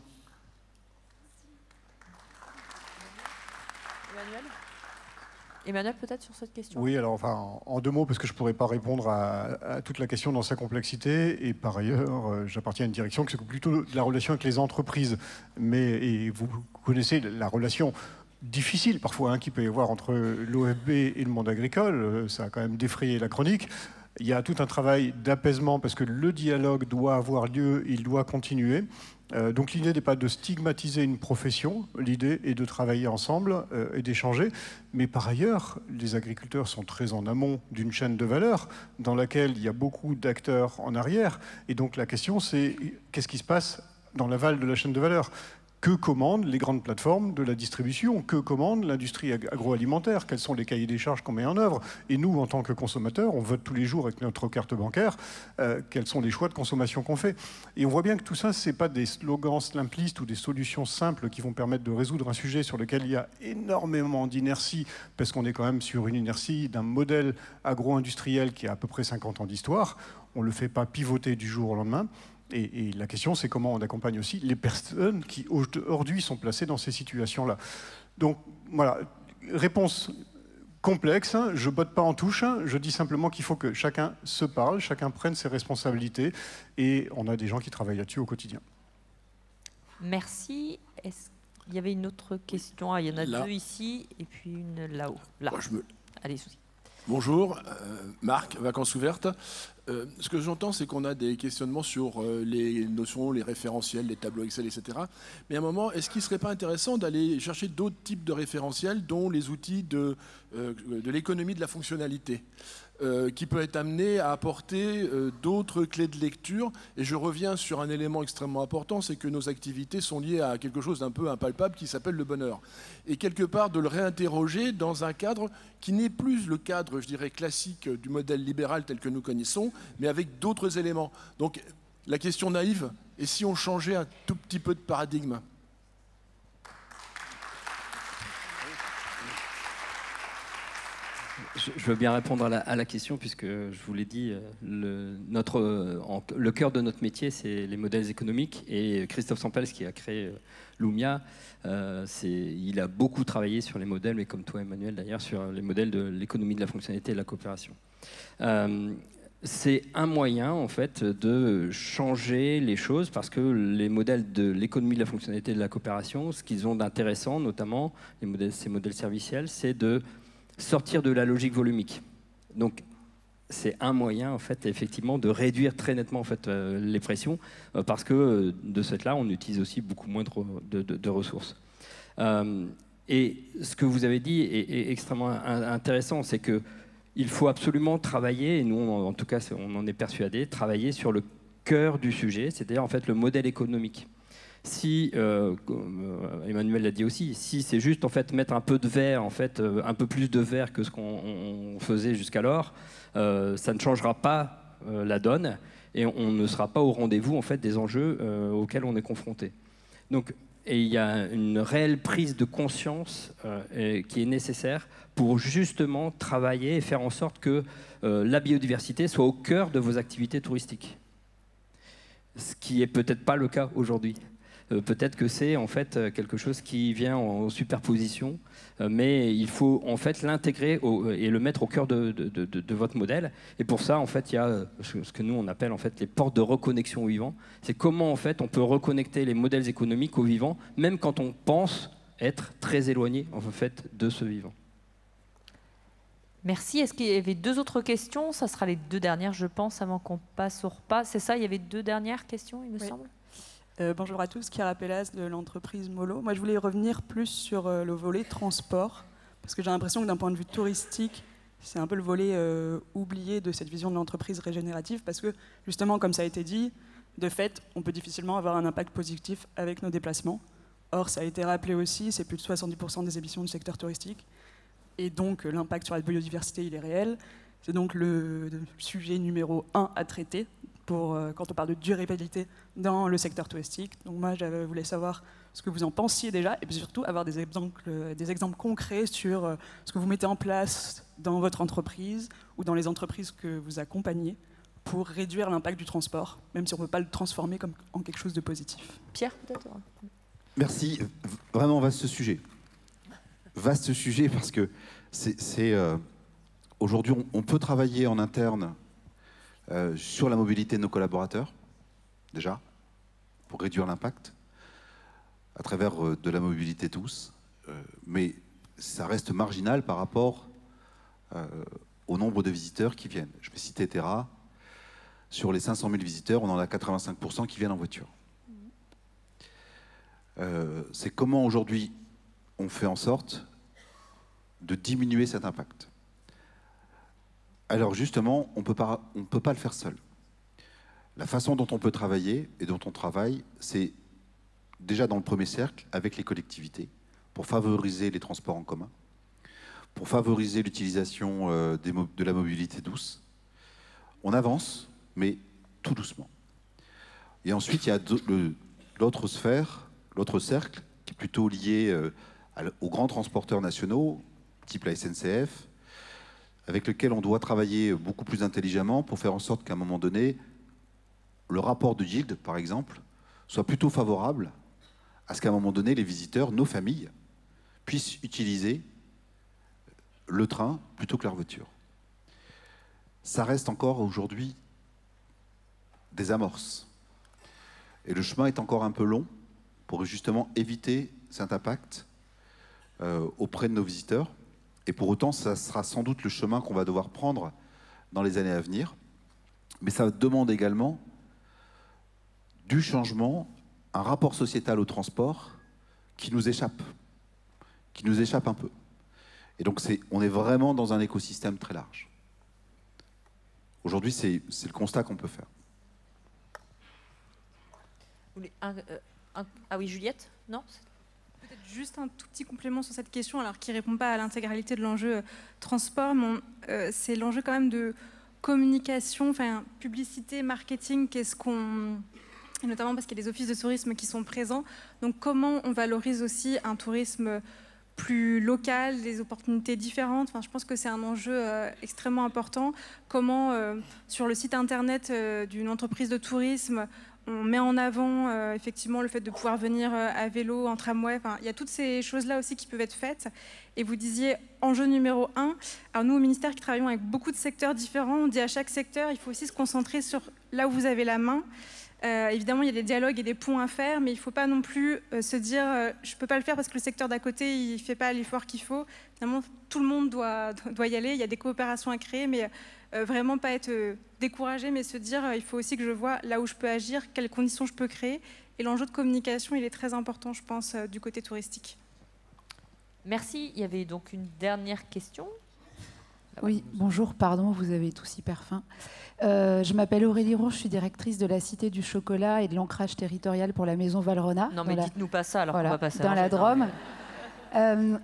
Emmanuel, peut-être sur cette question? Oui, alors enfin, en 2 mots, parce que je ne pourrais pas répondre à toute la question dans sa complexité. Et par ailleurs, j'appartiens à une direction qui s'occupe plutôt de la relation avec les entreprises. Et vous connaissez la relation difficile parfois qu'il peut y avoir entre l'OFB et le monde agricole. Ça a quand même défrayé la chronique. Il y a tout un travail d'apaisement parce que le dialogue doit avoir lieu, il doit continuer. Donc l'idée n'est pas de stigmatiser une profession, l'idée est de travailler ensemble et d'échanger. Mais par ailleurs, les agriculteurs sont très en amont d'une chaîne de valeur dans laquelle il y a beaucoup d'acteurs en arrière. Et donc la question c'est qu'est-ce qui se passe dans l'aval de la chaîne de valeur ? Que commandent les grandes plateformes de la distribution? Que commande l'industrie agroalimentaire? Quels sont les cahiers des charges qu'on met en œuvre? Et nous, en tant que consommateurs, on vote tous les jours avec notre carte bancaire quels sont les choix de consommation qu'on fait. Et on voit bien que tout ça, ce n'est pas des slogans simplistes ou des solutions simples qui vont permettre de résoudre un sujet sur lequel il y a énormément d'inertie, parce qu'on est quand même sur une inertie d'un modèle agro-industriel qui a à peu près 50 ans d'histoire. On ne le fait pas pivoter du jour au lendemain. Et la question, c'est comment on accompagne aussi les personnes qui, aujourd'hui, sont placées dans ces situations-là. Donc, voilà, réponse complexe, hein, je ne botte pas en touche, hein, je dis simplement qu'il faut que chacun se parle, chacun prenne ses responsabilités, et on a des gens qui travaillent là-dessus au quotidien. Merci. Est-ce qu'il y avait une autre question? Il y en a deux ici, et puis une là-haut. Là. Allez, souci. Bonjour, Marc, Vacances ouvertes. Ce que j'entends, c'est qu'on a des questionnements sur les notions, les référentiels, les tableaux Excel, etc. Mais à un moment, est-ce qu'il ne serait pas intéressant d'aller chercher d'autres types de référentiels, dont les outils de l'économie de la fonctionnalité, qui peut être amené à apporter d'autres clés de lecture? Et je reviens sur un élément extrêmement important, c'est que nos activités sont liées à quelque chose d'un peu impalpable qui s'appelle le bonheur. Et quelque part, de le réinterroger dans un cadre qui n'est plus le cadre, je dirais, classique du modèle libéral tel que nous connaissons, mais avec d'autres éléments. Donc, la question naïve, et si on changeait un tout petit peu de paradigme? Je veux bien répondre à la question, puisque je vous l'ai dit, le cœur de notre métier, c'est les modèles économiques. Et Christophe Sampels, qui a créé Lumia, il a beaucoup travaillé sur les modèles, mais comme toi, Emmanuel, d'ailleurs, sur les modèles de l'économie de la fonctionnalité et de la coopération. C'est un moyen, en fait, de changer les choses, parce que les modèles de l'économie de la fonctionnalité et de la coopération, ce qu'ils ont d'intéressant, notamment ces modèles serviciels, c'est de sortir de la logique volumique. Donc, c'est un moyen, en fait, effectivement, de réduire très nettement, en fait, les pressions, parce que de ce fait-là, on utilise aussi beaucoup moins de ressources. Et ce que vous avez dit est extrêmement intéressant, c'est que il faut absolument travailler, et nous, en tout cas, on en est persuadé, travailler sur le cœur du sujet, c'est-à-dire, en fait, le modèle économique. Si, Emmanuel l'a dit aussi, si c'est juste en fait mettre un peu de verre, en fait, un peu plus de verre que ce qu'on faisait jusqu'alors, ça ne changera pas la donne et on ne sera pas au rendez-vous en fait des enjeux auxquels on est confronté. Donc, et il y a une réelle prise de conscience qui est nécessaire pour justement travailler et faire en sorte que la biodiversité soit au cœur de vos activités touristiques. Ce qui n'est peut-être pas le cas aujourd'hui. Peut-être que c'est en fait quelque chose qui vient en superposition, mais il faut en fait l'intégrer et le mettre au cœur de votre modèle. Et pour ça, en fait, il y a ce que nous on appelle en fait les portes de reconnexion au vivant. C'est comment en fait on peut reconnecter les modèles économiques au vivant, même quand on pense être très éloigné en fait de ce vivant. Merci. Est-ce qu'il y avait deux autres questions? Ça sera les deux dernières, je pense, avant qu'on passe au repas. C'est ça, il y avait deux dernières questions, il me semble. Bonjour à tous, Chiara Pellas de l'entreprise Molo. Moi, je voulais revenir plus sur le volet transport, parce que j'ai l'impression que d'un point de vue touristique, c'est un peu le volet oublié de cette vision de l'entreprise régénérative, parce que justement, comme ça a été dit, de fait, on peut difficilement avoir un impact positif avec nos déplacements. Or, ça a été rappelé aussi, c'est plus de 70% des émissions du secteur touristique, et donc l'impact sur la biodiversité, il est réel. C'est donc le sujet numéro 1 à traiter quand on parle de durabilité dans le secteur touristique. Donc moi, je voulais savoir ce que vous en pensiez déjà, et puis surtout avoir des exemples concrets sur ce que vous mettez en place dans votre entreprise ou dans les entreprises que vous accompagnez pour réduire l'impact du transport, même si on ne peut pas le transformer en quelque chose de positif. Pierre, peut-être? Merci. Vraiment vaste sujet. Vaste sujet parce que aujourd'hui, on peut travailler en interne sur la mobilité de nos collaborateurs, déjà, pour réduire l'impact, à travers de la mobilité tous, mais ça reste marginal par rapport au nombre de visiteurs qui viennent. Je vais citer Terra, sur les 500 000 visiteurs, on en a 85% qui viennent en voiture. C'est comment aujourd'hui on fait en sorte de diminuer cet impact. Alors justement, on peut pas le faire seul. La façon dont on peut travailler et dont on travaille, c'est déjà dans le premier cercle avec les collectivités pour favoriser les transports en commun, pour favoriser l'utilisation de la mobilité douce. On avance, mais tout doucement. Et ensuite, il y a l'autre sphère, l'autre cercle, qui est plutôt lié aux grands transporteurs nationaux, type la SNCF, avec lequel on doit travailler beaucoup plus intelligemment pour faire en sorte qu'à un moment donné, le rapport de yield, par exemple, soit plutôt favorable à ce qu'à un moment donné, les visiteurs, nos familles, puissent utiliser le train plutôt que leur voiture. Ça reste encore aujourd'hui des amorces. Et le chemin est encore un peu long pour justement éviter cet impact auprès de nos visiteurs. Et pour autant, ça sera sans doute le chemin qu'on va devoir prendre dans les années à venir. Mais ça demande également du changement, un rapport sociétal au transport qui nous échappe un peu. Et donc on est vraiment dans un écosystème très large. Aujourd'hui, c'est le constat qu'on peut faire. Ah oui, Juliette? Non? Peut-être juste un tout petit complément sur cette question, alors qui ne répond pas à l'intégralité de l'enjeu transport, mais c'est l'enjeu quand même de communication, enfin publicité, marketing, qu'est-ce qu'on... Et notamment parce qu'il y a des offices de tourisme qui sont présents. Donc comment on valorise aussi un tourisme plus local, des opportunités différentes. Enfin, je pense que c'est un enjeu extrêmement important. Comment, sur le site internet d'une entreprise de tourisme, on met en avant effectivement le fait de pouvoir venir à vélo, en tramway. Enfin, il y a toutes ces choses-là aussi qui peuvent être faites. Et vous disiez enjeu numéro 1. Alors nous, au ministère, qui travaillons avec beaucoup de secteurs différents, on dit à chaque secteur, il faut aussi se concentrer sur là où vous avez la main. Évidemment, il y a des dialogues et des ponts à faire, mais il ne faut pas non plus se dire je ne peux pas le faire parce que le secteur d'à côté il ne fait pas l'effort qu'il faut. Finalement, tout le monde doit y aller. Il y a des coopérations à créer, mais vraiment pas être découragé, mais se dire il faut aussi que je vois là où je peux agir, quelles conditions je peux créer. Et l'enjeu de communication, il est très important, je pense, du côté touristique. Merci. Il y avait donc une dernière question. Oui, bonjour, pardon, vous avez tous hyper faim. Je m'appelle Aurélie Roux, je suis directrice de la Cité du Chocolat et de l'ancrage territorial pour la Maison Valrhona. Non, mais dites-nous pas ça, alors voilà, qu'on va passer dans la Drôme.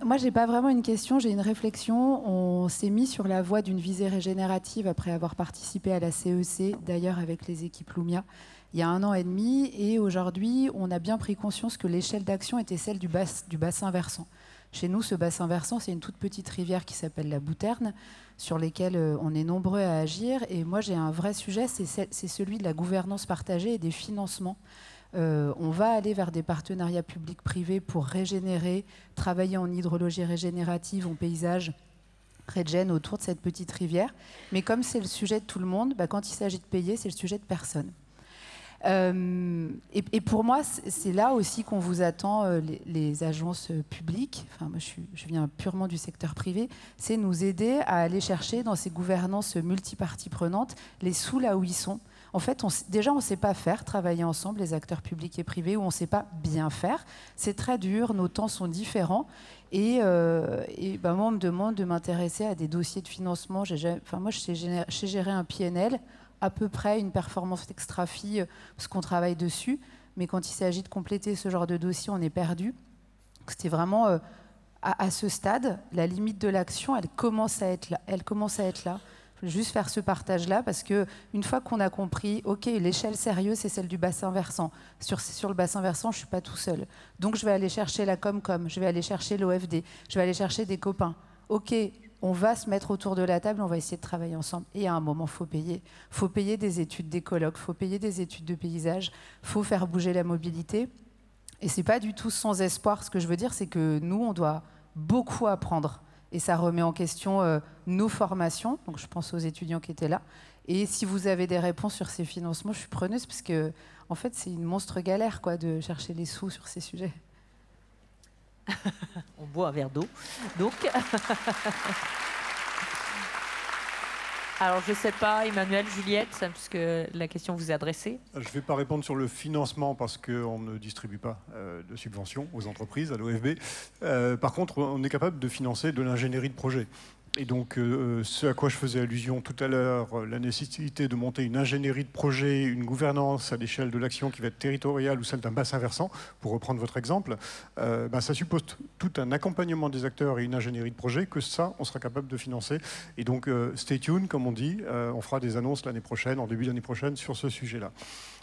Moi, j'ai pas vraiment une question, j'ai une réflexion. On s'est mis sur la voie d'une visée régénérative après avoir participé à la CEC, d'ailleurs avec les équipes Lumia, il y a 1 an et demi. Et aujourd'hui, on a bien pris conscience que l'échelle d'action était celle du bassin versant. Chez nous, ce bassin versant, c'est une toute petite rivière qui s'appelle la Bouterne, sur lesquelles on est nombreux à agir. Et moi, j'ai un vrai sujet, c'est celui de la gouvernance partagée et des financements. On va aller vers des partenariats publics-privés pour régénérer, travailler en hydrologie régénérative, en paysage régène autour de cette petite rivière. Mais comme c'est le sujet de tout le monde, quand il s'agit de payer, c'est le sujet de personne. Et pour moi, c'est là aussi qu'on vous attend, les agences publiques. Enfin, moi, je viens purement du secteur privé. C'est nous aider à aller chercher dans ces gouvernances multiparties prenantes les sous là où ils sont. En fait, déjà, on ne sait pas faire, travailler ensemble, les acteurs publics et privés, ou on ne sait pas bien faire. C'est très dur, nos temps sont différents. Et moi, on me demande de m'intéresser à des dossiers de financement. Moi, je sais gérer un PNL, à peu près une performance extra-fille, parce qu'on travaille dessus. Mais quand il s'agit de compléter ce genre de dossier, on est perdu. C'était vraiment, à ce stade, la limite de l'action, elle commence à être là. Je veux juste faire ce partage-là, parce qu'une fois qu'on a compris, OK, l'échelle sérieuse, c'est celle du bassin versant. Sur le bassin versant, je ne suis pas tout seul. Donc, je vais aller chercher la Comcom, je vais aller chercher l'OFD, je vais aller chercher des copains. OK, on va se mettre autour de la table, on va essayer de travailler ensemble. Et à un moment, il faut payer. Il faut payer des études d'écologue, il faut payer des études de paysage, il faut faire bouger la mobilité. Et ce n'est pas du tout sans espoir. Ce que je veux dire, c'est que nous, on doit beaucoup apprendre. Et ça remet en question nos formations. Donc, je pense aux étudiants qui étaient là. Et si vous avez des réponses sur ces financements, je suis preneuse, parce que, en fait, c'est une monstre galère, de chercher les sous sur ces sujets. On boit un verre d'eau. Donc, alors je ne sais pas, Emmanuel, Juliette, puisque la question vous est adressée. Je ne vais pas répondre sur le financement parce qu'on ne distribue pas de subventions aux entreprises, à l'OFB. Par contre, on est capable de financer de l'ingénierie de projet. Et donc, ce à quoi je faisais allusion tout à l'heure, la nécessité de monter une ingénierie de projet, une gouvernance à l'échelle de l'action qui va être territoriale ou celle d'un bassin versant, pour reprendre votre exemple, ça suppose tout un accompagnement des acteurs et une ingénierie de projet que ça, on sera capable de financer. Et donc, stay tuned, comme on dit, on fera des annonces l'année prochaine, en début d'année prochaine, sur ce sujet-là.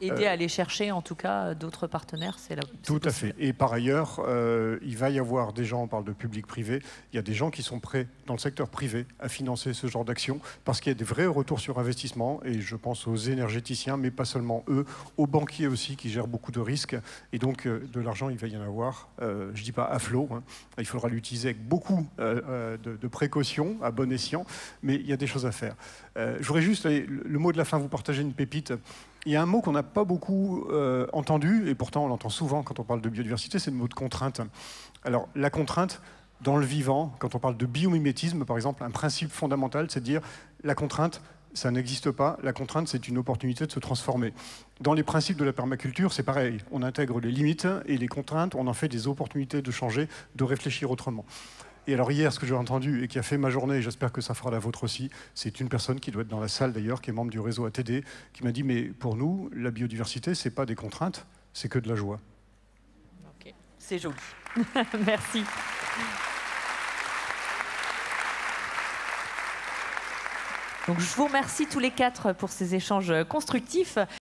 Aider à aller chercher, en tout cas, d'autres partenaires, c'est là. Tout à fait. Et par ailleurs, il va y avoir des gens, on parle de public-privé, il y a des gens qui sont prêts dans le secteur privé à financer ce genre d'action parce qu'il y a des vrais retours sur investissement et je pense aux énergéticiens, mais pas seulement eux, aux banquiers aussi qui gèrent beaucoup de risques et donc de l'argent, il va y en avoir, je ne dis pas à flot, hein. Il faudra l'utiliser avec beaucoup de précautions, à bon escient, mais il y a des choses à faire. Je voudrais juste, le mot de la fin, vous partager une pépite. Il y a un mot qu'on n'a pas beaucoup entendu, et pourtant on l'entend souvent quand on parle de biodiversité, c'est le mot de contrainte. Alors la contrainte, dans le vivant, quand on parle de biomimétisme, par exemple, un principe fondamental, c'est de dire la contrainte, ça n'existe pas, la contrainte, c'est une opportunité de se transformer. Dans les principes de la permaculture, c'est pareil, on intègre les limites et les contraintes, on en fait des opportunités de changer, de réfléchir autrement. Et alors hier, ce que j'ai entendu et qui a fait ma journée, et j'espère que ça fera la vôtre aussi, c'est une personne qui doit être dans la salle d'ailleurs, qui est membre du réseau ATD, qui m'a dit, mais pour nous, la biodiversité, c'est pas des contraintes, c'est que de la joie. Ok, c'est joli. Merci. Donc je vous remercie tous les quatre pour ces échanges constructifs.